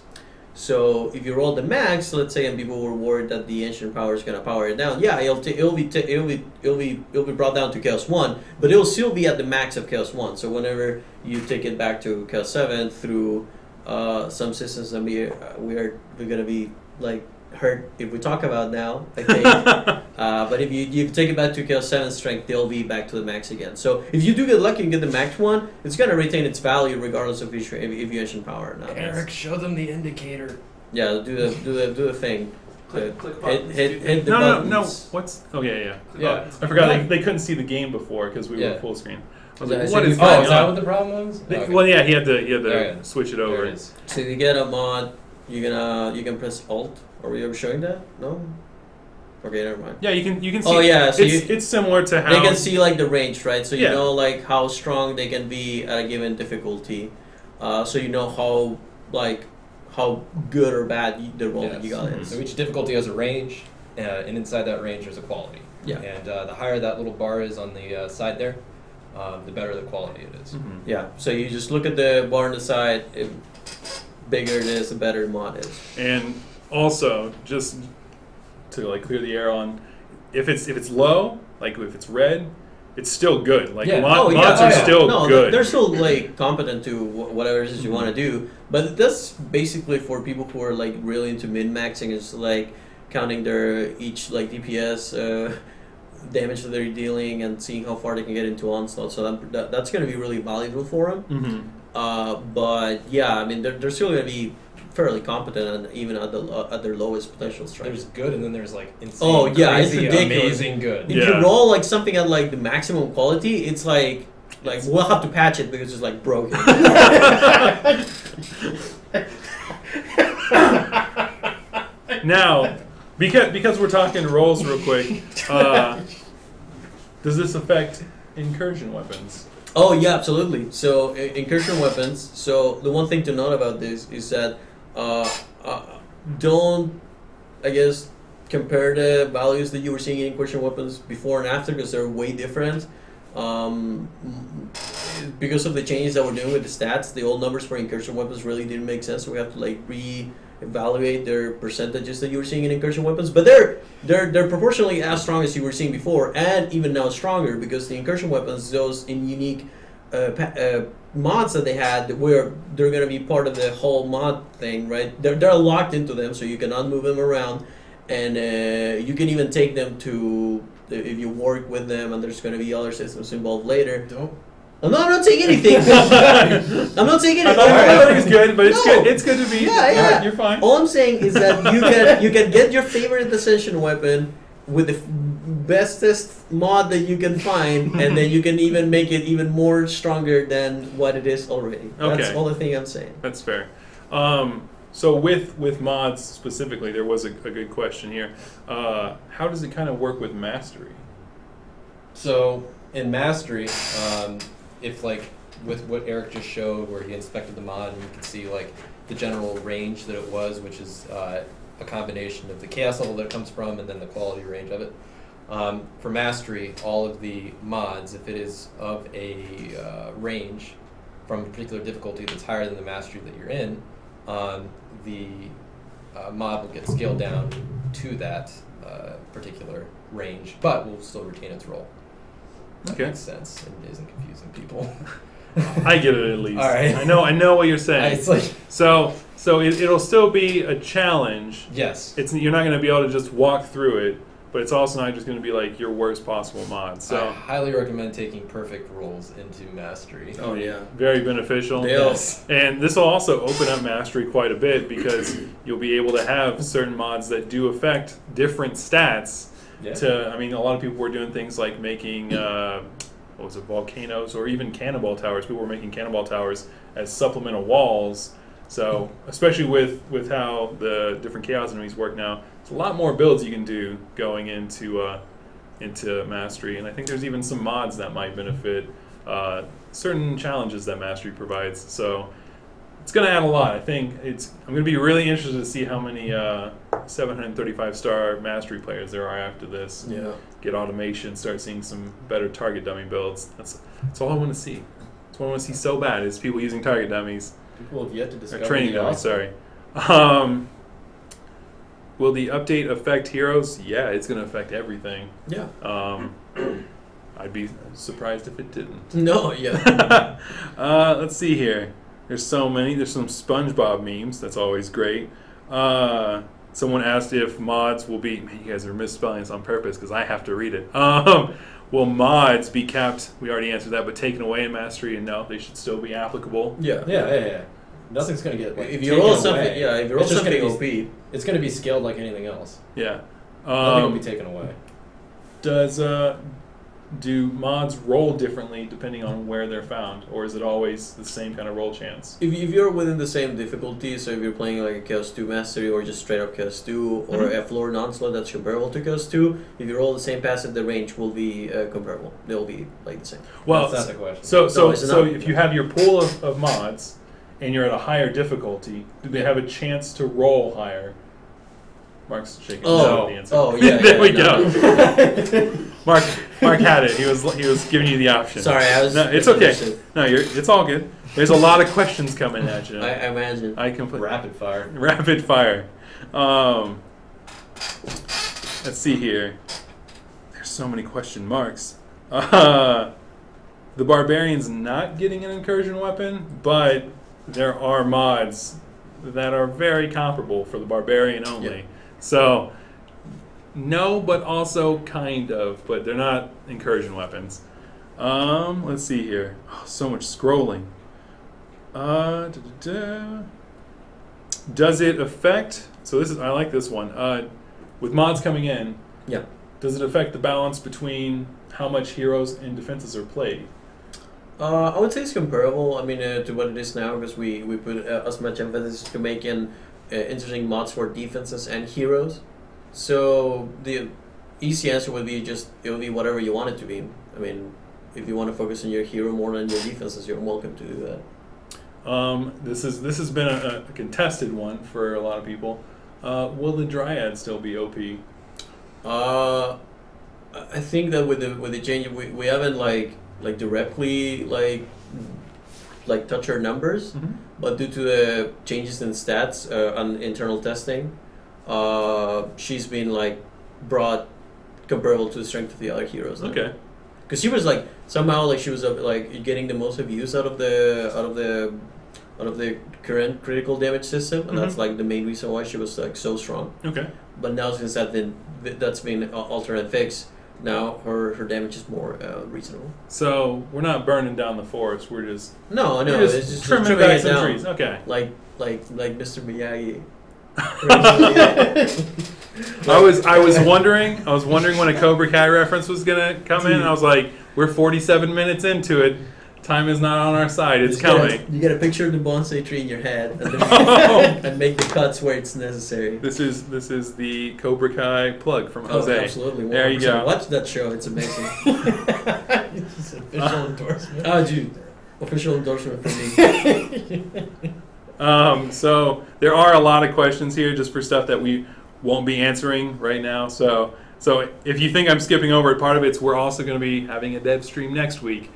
S2: So if you roll the max, let's say, and people were worried that the ancient power is going to power it down, yeah, it'll be brought down to Chaos 1, but it'll still be at the max of Chaos 1. So whenever you take it back to Chaos 7 through some systems that we're going to be like hurt if we talk about now, I think. But if you take it back to Chaos 7 strength, they'll be back to the max again. So if you do get lucky and get the max one, it's going to retain its value regardless of if you ancient power or not.
S3: Eric, show them the indicator.
S2: Yeah, do the thing.
S4: Click
S2: Hit
S4: buttons.
S2: the
S1: No.
S2: buttons.
S1: What's? Oh yeah.
S3: Yeah.
S1: I forgot they couldn't see the game before because we were
S3: Yeah.
S1: full screen. I was
S2: Yeah,
S1: like,
S2: so
S1: what
S2: you
S1: is
S2: find-
S1: going
S3: Is that
S1: on?
S3: what the problem was? Okay.
S1: Well, yeah, he had to
S3: Okay.
S1: switch it
S3: There
S1: over.
S3: it is.
S2: So you get a mod, you can press Alt. Are we ever showing that? No. Okay, never mind.
S1: Yeah, you can see.
S2: Oh, yeah, so
S1: it's similar to how
S2: They can see like the range, right? So you
S1: Yeah.
S2: know like how strong they can be at a given difficulty. So you know how good or bad the roll that you got is.
S3: So each difficulty has a range, and inside that range there's a quality.
S2: Yeah.
S3: And the higher that little bar is on the side there, the better the quality it is.
S1: Mhm.
S2: Yeah. So you just look at the bar on the side. If bigger it is, the better the mod is.
S1: And also, just to like clear the air on, if it's low, like if it's red, it's still good. Like
S3: Yeah.
S1: mods are still good.
S2: They're still like competent to whatever it is you want to do. But that's basically for people who are like really into min-maxing. It's like counting their each like DPS damage that they're dealing and seeing how far they can get into onslaught. So that's going to be really valuable for them. But yeah, I mean they're still going to be fairly competent and even at their lowest potential strength.
S3: There's good and then there's like insane, crazy,
S2: it's ridiculous.
S3: amazing good.
S2: If you roll like something at like the maximum quality, it's like we'll have to patch it because it's like broken.
S1: Now, because we're talking rolls real quick, does this affect incursion weapons?
S2: Oh yeah, absolutely. So incursion weapons. So the one thing to note about this is that don't, I guess, compare the values that you were seeing in incursion weapons before and after because they're way different. Because of the changes that we're doing with the stats, the old numbers for incursion weapons really didn't make sense. So we have to like re-evaluate their percentages that you were seeing in incursion weapons. But they're proportionally as strong as you were seeing before, and even now stronger because the incursion weapons, those in unique mods that they had, where they're going to be part of the whole mod thing, right? They're locked into them, so you cannot move them around, and you can even take them to if you work with them, and there's going to be other systems involved later. I'm not saying anything. I'm not saying anything.
S1: I thought it's good, but it's good. It's good to be.
S2: Yeah.
S1: You're fine.
S2: All I'm saying is that you can get your favorite ascension weapon with the bestest mod that you can find, and then you can even make it even more stronger than what it is already. That's the only thing I'm saying.
S1: That's fair. So with mods specifically, there was a good question here. How does it kind of work with mastery?
S3: So in mastery, if like with what Eric just showed, where he inspected the mod and you can see like the general range that it was, which is a combination of the chaos level that it comes from and then the quality range of it. For mastery, all of the mods, if it is of a range from a particular difficulty that's higher than the mastery that you're in, the mod will get scaled down to that particular range, but will still retain its role. That makes sense and isn't confusing people.
S1: I get it at least.
S3: All right.
S1: I know what you're saying.
S3: It's like,
S1: so it'll still be a challenge.
S3: Yes.
S1: You're not going to be able to just walk through it, but it's also not just going to be like your worst possible mod. So
S3: I highly recommend taking perfect rolls into mastery.
S2: Oh yeah,
S1: very beneficial.
S3: Yes.
S1: And this will also open up mastery quite a bit because you'll be able to have certain mods that do affect different stats.
S3: Yeah.
S1: I mean, a lot of people were doing things like making, volcanoes or even cannonball towers. People were making cannonball towers as supplemental walls. So, especially with how the different chaos enemies work now, there's a lot more builds you can do going into mastery. And I think there's even some mods that might benefit certain challenges that mastery provides. So, it's going to add a lot. I think I'm going to be really interested to see how many 735-star mastery players there are after this.
S2: Yeah.
S1: Get automation, start seeing some better target dummy builds. That's all I want to see. That's what I want to see so bad is people using target dummies.
S3: People have yet to discover
S1: training dummies, sorry. Will the update affect heroes? Yeah, it's going to affect everything.
S2: Yeah.
S1: I'd be surprised if it didn't.
S2: No, yeah.
S1: Let's see here. There's so many. There's some SpongeBob memes. That's always great. Someone asked if mods will be... Man, you guys are misspelling this on purpose because I have to read it. Will mods be kept... We already answered that, but taken away in Mastery, and no, they should still be applicable.
S3: Yeah. Nothing's going to get like,
S2: if you roll something, if you roll something OP,
S3: it's going to be scaled like anything else.
S1: Yeah.
S3: Nothing will be taken away.
S1: Do mods roll differently depending on where they're found, or is it always the same kind of roll chance?
S2: If you're within the same difficulty, so if you're playing like a Chaos 2 Mastery or just straight up Chaos 2 or a Floor Onslaught that's comparable to Chaos 2, if you roll the same passive, the range will be comparable. They'll be like the same.
S1: Well,
S3: that's not the question.
S1: So if you have your pool of mods and you're at a higher difficulty, do they have a chance to roll higher? Mark's shaking his head with the answer.
S2: Oh, yeah.
S1: There we go. Mark had it. He was giving you the option.
S2: Sorry,
S1: No, it's okay. No, it's all good. There's a lot of questions coming at you.
S2: I imagine.
S3: Rapid fire.
S1: Rapid fire. Let's see here. There's so many question marks. The Barbarian's not getting an incursion weapon, but there are mods that are very comparable for the Barbarian only.
S2: Yeah.
S1: So, no, but also kind of, but they're not incursion weapons. Let's see here. Oh, so much scrolling. Does it affect? So this is, I like this one. With mods coming in,
S2: Yeah.
S1: does it affect the balance between how much heroes and defenses are played?
S2: I would say it's comparable. I mean, to what it is now, because we put as much emphasis to making interesting mods for defenses and heroes. So the easy answer would be it'll be whatever you want it to be. I mean, if you want to focus on your hero more than your defenses, you're welcome to do that.
S1: This has been a contested one for a lot of people. Will the Dryad still be OP?
S2: I think that with the change, we haven't like directly like touch her numbers, but due to the changes in stats on internal testing, she's been like brought comparable to the strength of the other heroes now.
S1: Okay.
S2: Because she was like somehow like she was like getting the most abuse out of the current critical damage system, and that's like the main reason why she was like so strong.
S1: Okay.
S2: But now since that's been altered and fixed, now her damage is more reasonable.
S1: So we're not burning down the forest. We're just
S2: No,
S1: we're
S2: it's just
S1: trimming
S2: it
S1: back some
S2: down.
S1: trees. Okay.
S2: Like Mr. Miyagi.
S1: I was wondering when a Cobra Kai reference was gonna come in. And I was like, we're 47 minutes into it. Time is not on our side. It's coming.
S2: You get a picture of the bonsai tree in your head and make the cuts where it's necessary.
S1: This is the Cobra Kai plug from Jose.
S2: Absolutely.
S1: There you go.
S2: Watch that show. It's amazing. It's an official endorsement. Oh, dude. Official endorsement for me.
S1: So there are a lot of questions here just for stuff that we won't be answering right now. So if you think I'm skipping over it, part of it's we're also going to be having a Devstream next week,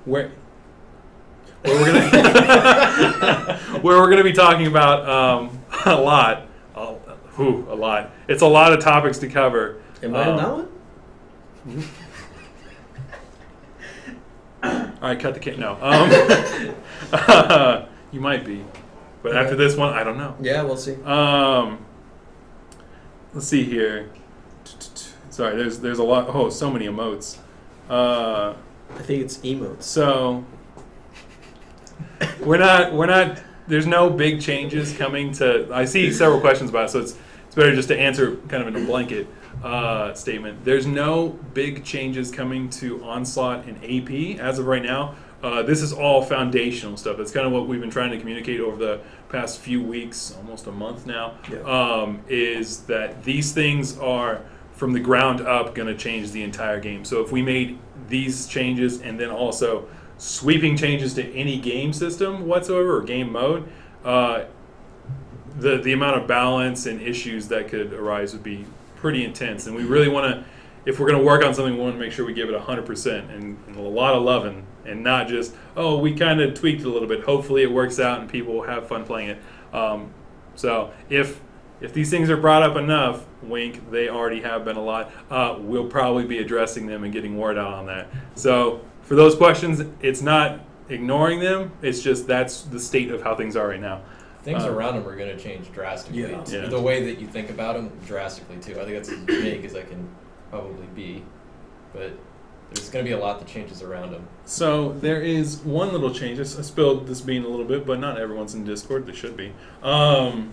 S1: where we're going to be talking about a lot. It's a lot of topics to cover.
S2: Am I on that one?
S1: All right, cut the cake. No, you might be, but after this one, I don't know.
S2: Yeah, we'll see.
S1: Let's see here. Sorry, there's a lot. Oh, so many emotes.
S2: I think it's emotes.
S1: So we're not. There's no big changes coming to. I see several questions about it, so it's better just to answer kind of in a blanket statement. There's no big changes coming to Onslaught and AP as of right now. This is all foundational stuff. That's kind of what we've been trying to communicate over the past few weeks, almost a month now. Yeah. Is that these things are from the ground up going to change the entire game. So if we made these changes and then also sweeping changes to any game system whatsoever or game mode, the amount of balance and issues that could arise would be pretty intense. And we really want to, if we're going to work on something, we want to make sure we give it 100% and a lot of loving, and not just, oh, we kind of tweaked it a little bit. Hopefully it works out and people will have fun playing it. So if these things are brought up enough, wink, they already have been a lot, we'll probably be addressing them and getting word out on that. So for those questions, it's not ignoring them, it's just that's the state of how things are right now.
S3: Things around them are going to change drastically.
S1: Yeah.
S3: The way that you think about them, drastically too. I think that's as vague as I can probably be. But there's going to be a lot that changes around them.
S1: So there is one little change. I spilled this bean a little bit, but not everyone's in Discord. They should be. Frosties,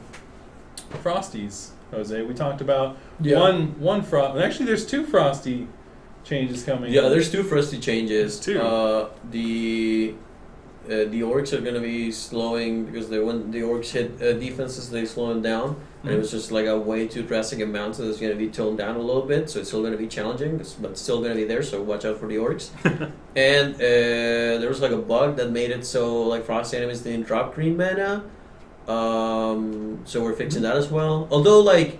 S1: Jose. We talked about one Frosty. Actually, there's two Frosty changes coming.
S2: Yeah, there's two Frosty changes.
S1: Two.
S2: The orcs are going to be slowing because when the orcs hit defenses, they slow them down. And it was just like a way too drastic amount, so it's going to be toned down a little bit. So it's still going to be challenging, but still going to be there. So watch out for the orcs. And there was like a bug that made it so like frost enemies didn't drop green mana. So we're fixing that as well. Although like,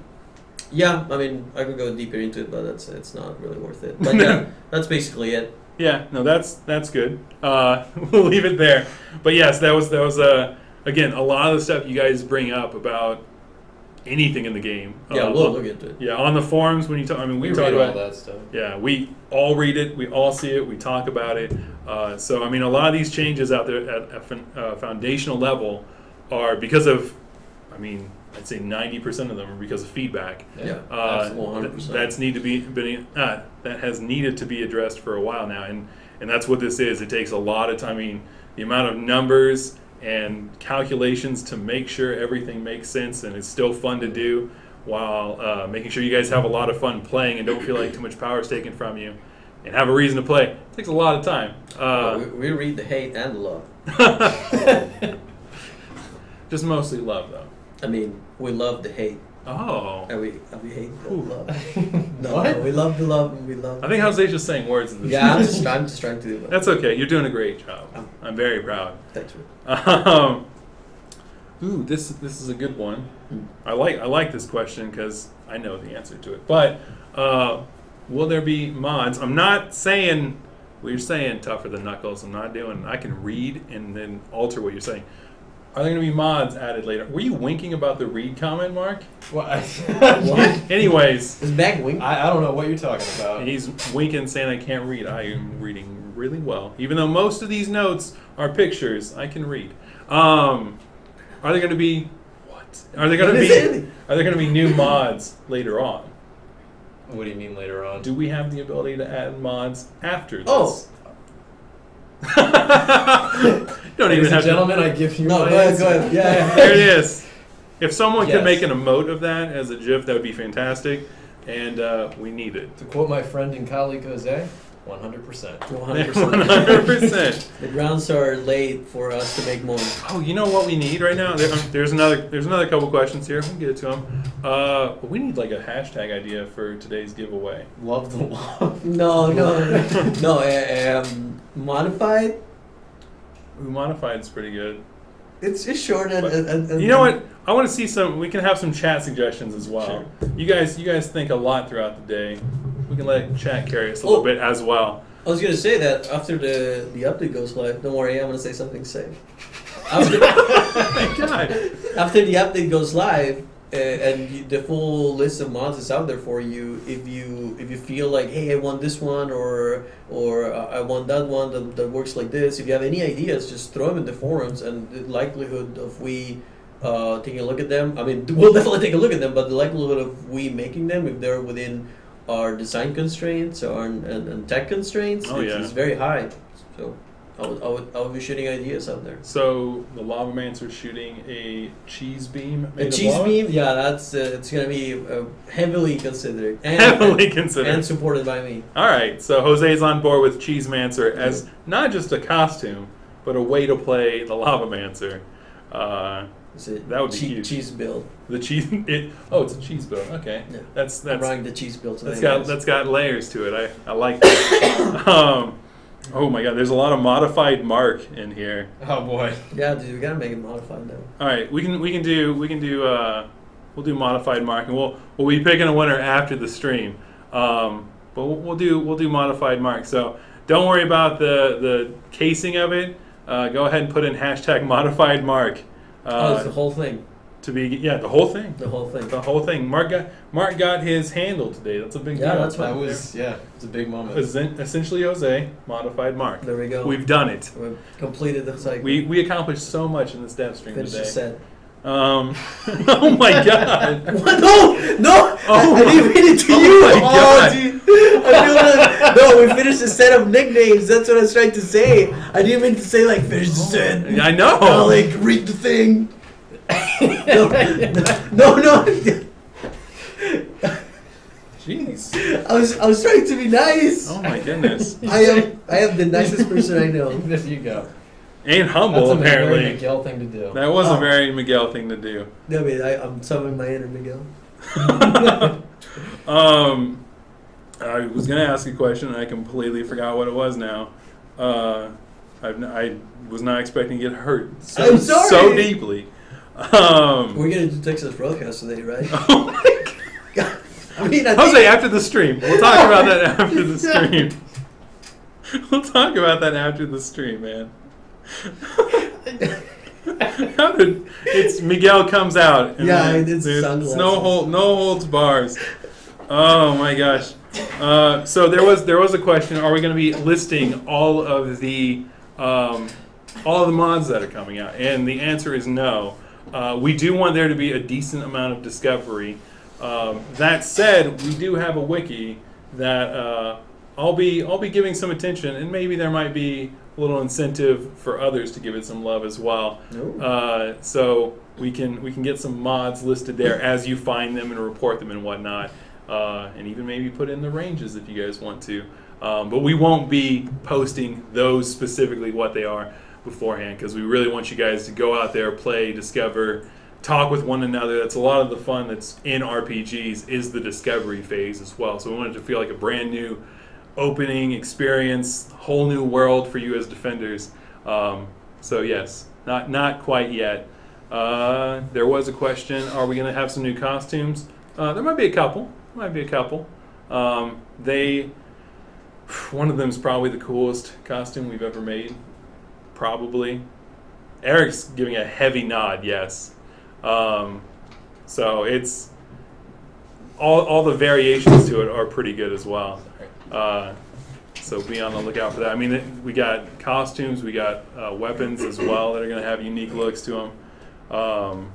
S2: yeah, I mean I could go deeper into it, but it's not really worth it. But yeah, that's basically it.
S1: Yeah, no, that's good. We'll leave it there. But yes, that was again a lot of the stuff you guys bring up about anything in the game.
S2: Yeah, we'll look into it.
S1: Yeah, on the forums when you talk. I mean, we talk
S3: read
S1: about
S3: all that stuff.
S1: Yeah, we all read it, we all see it, we talk about it. So I mean, a lot of these changes out there at a foundational level are because of, I mean, I'd say 90% of them are because of feedback.
S2: Yeah,
S1: absolutely. 100%. That has needed to be addressed for a while now, and that's what this is. It takes a lot of time. I mean, the amount of numbers and calculations to make sure everything makes sense and it's still fun to do, while making sure you guys have a lot of fun playing and don't feel like too much power is taken from you, and have a reason to play. It takes a lot of time.
S2: We read the hate and the love.
S1: Just mostly love, though.
S2: I mean, we love the hate.
S1: Oh.
S2: And we hate the
S1: Ooh.
S2: love. No,
S3: What?
S2: we love the love and we love.
S1: I think Jose's just saying words in this.
S2: Yeah, I'm just trying to do that.
S1: That's okay. You're doing a great job. I'm very proud.
S2: Thanks, man.
S1: Ooh, this is a good one.
S2: Hmm.
S1: I like this question because I know the answer to it. But will there be mods? I'm not saying what you're saying tougher than knuckles. I'm not doing. I can read and then alter what you're saying. Are there going to be mods added later? Were you winking about the read comment, Mark?
S3: What?
S2: What?
S1: Anyways,
S2: Is Mac wink?
S3: I don't know what you're talking about.
S1: he's winking saying I can't read. I am reading really well. Even though most of these notes are pictures, I can read. Are there going to be what? Are there going to be new mods later on?
S3: What do you mean later on?
S1: Do we have the ability to add mods after this?
S2: Oh.
S1: Don't
S3: Ladies
S1: even have
S3: and gentlemen, I give you
S2: No,
S3: my
S2: go
S3: answer.
S2: ahead. Yeah.
S1: There it is. If someone could
S3: Yes.
S1: make an emote of that as a GIF, that would be fantastic, and we need it.
S3: To quote my friend and colleague Jose, 100%.
S2: 100%.
S1: 100%.
S2: The grounds are laid for us to make more.
S1: Oh, you know what we need right now? There's another couple questions here. We'll get to them. We need like a hashtag idea for today's giveaway.
S3: Love the love.
S2: No. Modified.
S1: Ooh, modified's pretty good.
S2: It's just short
S1: But
S2: and
S1: you know what? I want to see some. We can have some chat suggestions as well.
S2: Sure.
S1: You guys think a lot throughout the day. We can let chat carry us a little bit as well.
S2: I was gonna say that after the update goes live. Don't worry, I'm gonna say something safe. After,
S1: Thank God.
S2: after the update goes live and the full list of mods is out there for you, if you feel like, hey, I want this one or I want that one that works like this. If you have any ideas, just throw them in the forums, and the likelihood of we taking a look at them. I mean, we'll definitely take a look at them, but the likelihood of we making them, if they're within our design constraints or and tech constraints, is very high. So I would be shooting ideas out there.
S1: So the Lava Mancer's shooting a cheese beam.
S2: A cheese beam, yeah, that's it's gonna be heavily considered and supported by me.
S1: All right, so Jose's on board with Cheese Mancer as not just a costume, but a way to play the Lava Mancer. That would be huge.
S2: Cheese build.
S1: The cheese. It's a cheese build. Okay,
S2: Yeah.
S1: that's
S2: I'm running the cheese build.
S1: that's got layers to it. I like that. Oh my God, there's a lot of modified Mark in here.
S3: Oh boy.
S2: Yeah, dude, we gotta make it modified now.
S1: All right, we'll do modified Mark, and we'll be picking a winner after the stream. But we'll do modified Mark. So don't worry about the casing of it. Go ahead and put in hashtag modified Mark.
S2: It's the whole thing.
S1: The whole thing.
S2: The whole thing.
S1: The whole thing. Mark got his handle today. That's a big deal.
S2: That's what
S3: it's a big moment.
S1: Essentially, Jose modified Mark.
S2: There we go.
S1: We've done it.
S2: We've completed the cycle.
S1: We accomplished so much in this Devstream
S2: Finished
S1: today.
S2: the set.
S1: Oh my God!
S2: What? No!
S1: Oh
S2: I didn't read it to you.
S1: my God.
S2: Dude. I feel like, no, we finished the set of nicknames. That's what I was trying to say. I didn't mean to say like finish the set.
S1: I know.
S2: Now, like read the thing. No.
S1: Jeez.
S2: I was trying to be nice.
S1: Oh my goodness.
S2: I am the nicest person I know.
S3: There you go.
S1: And humble,
S3: That's a
S1: apparently.
S3: very Miguel thing to do.
S1: That was a very Miguel thing to do.
S2: I mean, I'm summoning my inner Miguel.
S1: I was gonna ask a question and I completely forgot what it was now. I was not expecting to get hurt
S2: I'm sorry.
S1: so deeply.
S2: We're gonna do Texas broadcast today, right?
S1: Oh my God.
S2: I mean,
S1: Jose, after the stream. We'll talk about that after the stream. We'll talk about that after the stream, man. It's Miguel comes out. And
S2: Yeah,
S1: there's
S2: sunglasses.
S1: no holds bars. Oh my gosh. So there was a question: are we going to be listing all of the mods that are coming out? And the answer is no. We do want there to be a decent amount of discovery. That said, we do have a wiki that I'll be giving some attention, and maybe there might be a little incentive for others to give it some love as well. So we can get some mods listed there as you find them and report them and whatnot, and even maybe put in the ranges if you guys want to. But we won't be posting those specifically what they are beforehand, because we really want you guys to go out there, play, discover, talk with one another. That's a lot of the fun that's in RPGs, is the discovery phase as well. So we want it to feel like a brand new opening experience, whole new world for you as defenders. So yes, not quite yet. There was a question: are we going to have some new costumes? There might be a couple. One of them is probably the coolest costume we've ever made. Probably. Eric's giving a heavy nod, yes. So it's all the variations to it are pretty good as well. So be on the lookout for that. I mean, we got costumes, we got weapons as well that are going to have unique looks to them.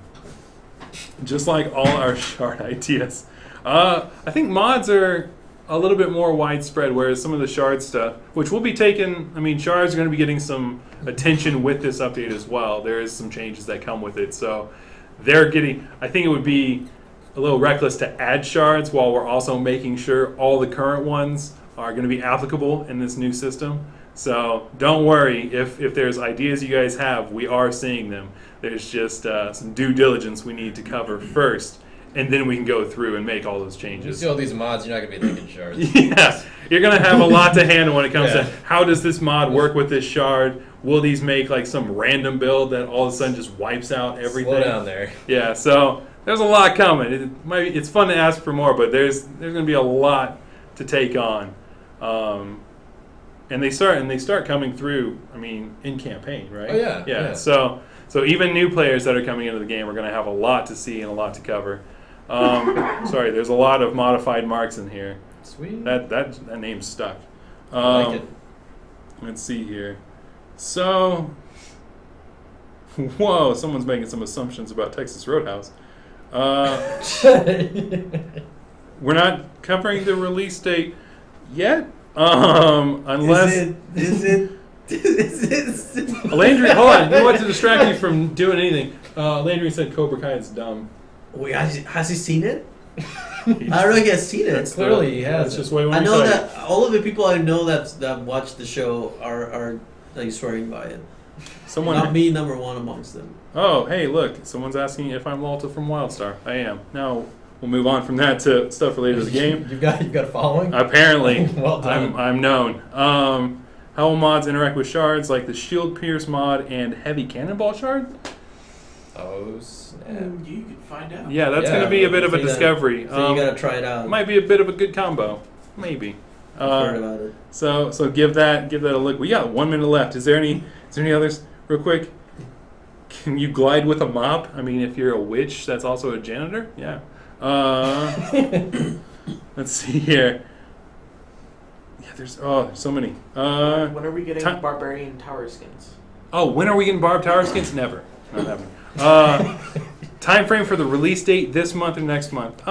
S1: Just like all our shard ideas. I think mods are a little bit more widespread, whereas some of the shard stuff, which will be taken, I mean, shards are going to be getting some attention with this update as well. There is some changes that come with it. So they're getting, I think it would be a little reckless to add shards while we're also making sure all the current ones are going to be applicable in this new system. So don't worry if there's ideas you guys have, we are seeing them. There's just some due diligence we need to cover first, and then we can go through and make all those changes.
S3: You see all these mods, you're not going to be thinking shards.
S1: Yeah, you're going to have a lot to handle when it comes to how does this mod work with this shard? Will these make like some random build that all of a sudden just wipes out everything?
S3: Slow down there.
S1: Yeah, so there's a lot coming. It's fun to ask for more, but there's going to be a lot to take on. And they start coming through, I mean, in campaign, right?
S3: Oh, yeah.
S1: Yeah. So even new players that are coming into the game are going to have a lot to see and a lot to cover. Sorry, there's a lot of modified marks in here.
S3: Sweet.
S1: That name's stuck.
S3: I like it.
S1: Let's see here. So, whoa, someone's making some assumptions about Texas Roadhouse. We're not covering the release date yet, unless...
S2: Is it?
S1: Landry, hold on. You want to distract you from doing anything. Landry said Cobra Kai is dumb.
S2: Wait, has he seen it? I don't know if he has seen it.
S3: Clearly he has.
S1: It's just way more
S2: I know
S1: exciting.
S2: that all of the people I know that watch the show are like swearing by it. Not me, number one amongst them.
S1: Oh, hey, look. Someone's asking if I'm Lawlta from WildStar. I am. Now, we'll move on from that to stuff related to the game.
S3: You've got a following?
S1: Apparently.
S3: Well done.
S1: I'm known. How will mods interact with shards like the Shield Pierce mod and Heavy Cannonball shard?
S3: Oh, snap.
S4: You can find out.
S1: Yeah, that's going to be a bit of a discovery.
S2: So you got to try it out.
S1: Might be a bit of a good combo. Maybe.
S2: I've heard about it.
S1: So give that a look. We got 1 minute left. Is there any others? Real quick. Can you glide with a mop? I mean, if you're a witch, that's also a janitor. Yeah. Let's see here. Yeah, there's so many.
S4: When are we getting barbarian tower skins?
S1: Oh, when are we getting barb tower skins? Never. Not happening. Time frame for the release date this month or next month.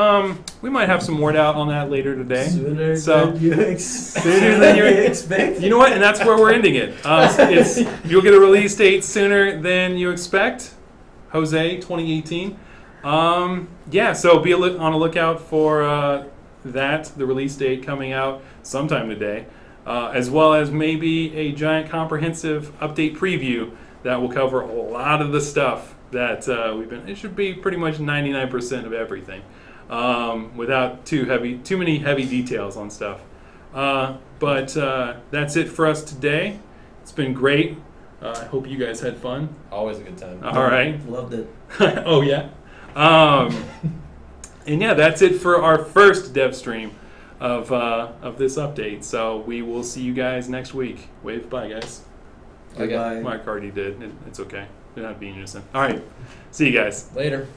S1: We might have some word out on that later today.
S2: Sooner than you expect.
S1: You know what? And that's where we're ending it. You'll get a release date sooner than you expect. Jose, 2018. Yeah, so be on a lookout for the release date coming out sometime today, as well as maybe a giant comprehensive update preview that will cover a lot of the stuff that it should be pretty much 99% of everything, without too many heavy details on stuff. But that's it for us today. It's been great. I hope you guys had fun.
S3: Always a good time.
S1: All right.
S2: Loved it.
S1: Oh yeah. And yeah, that's it for our first dev stream of this update. So we will see you guys next week. Wave bye, guys.
S2: Goodbye.
S1: Mark already did. It's okay. Not being innocent. All right. See you guys.
S3: Later.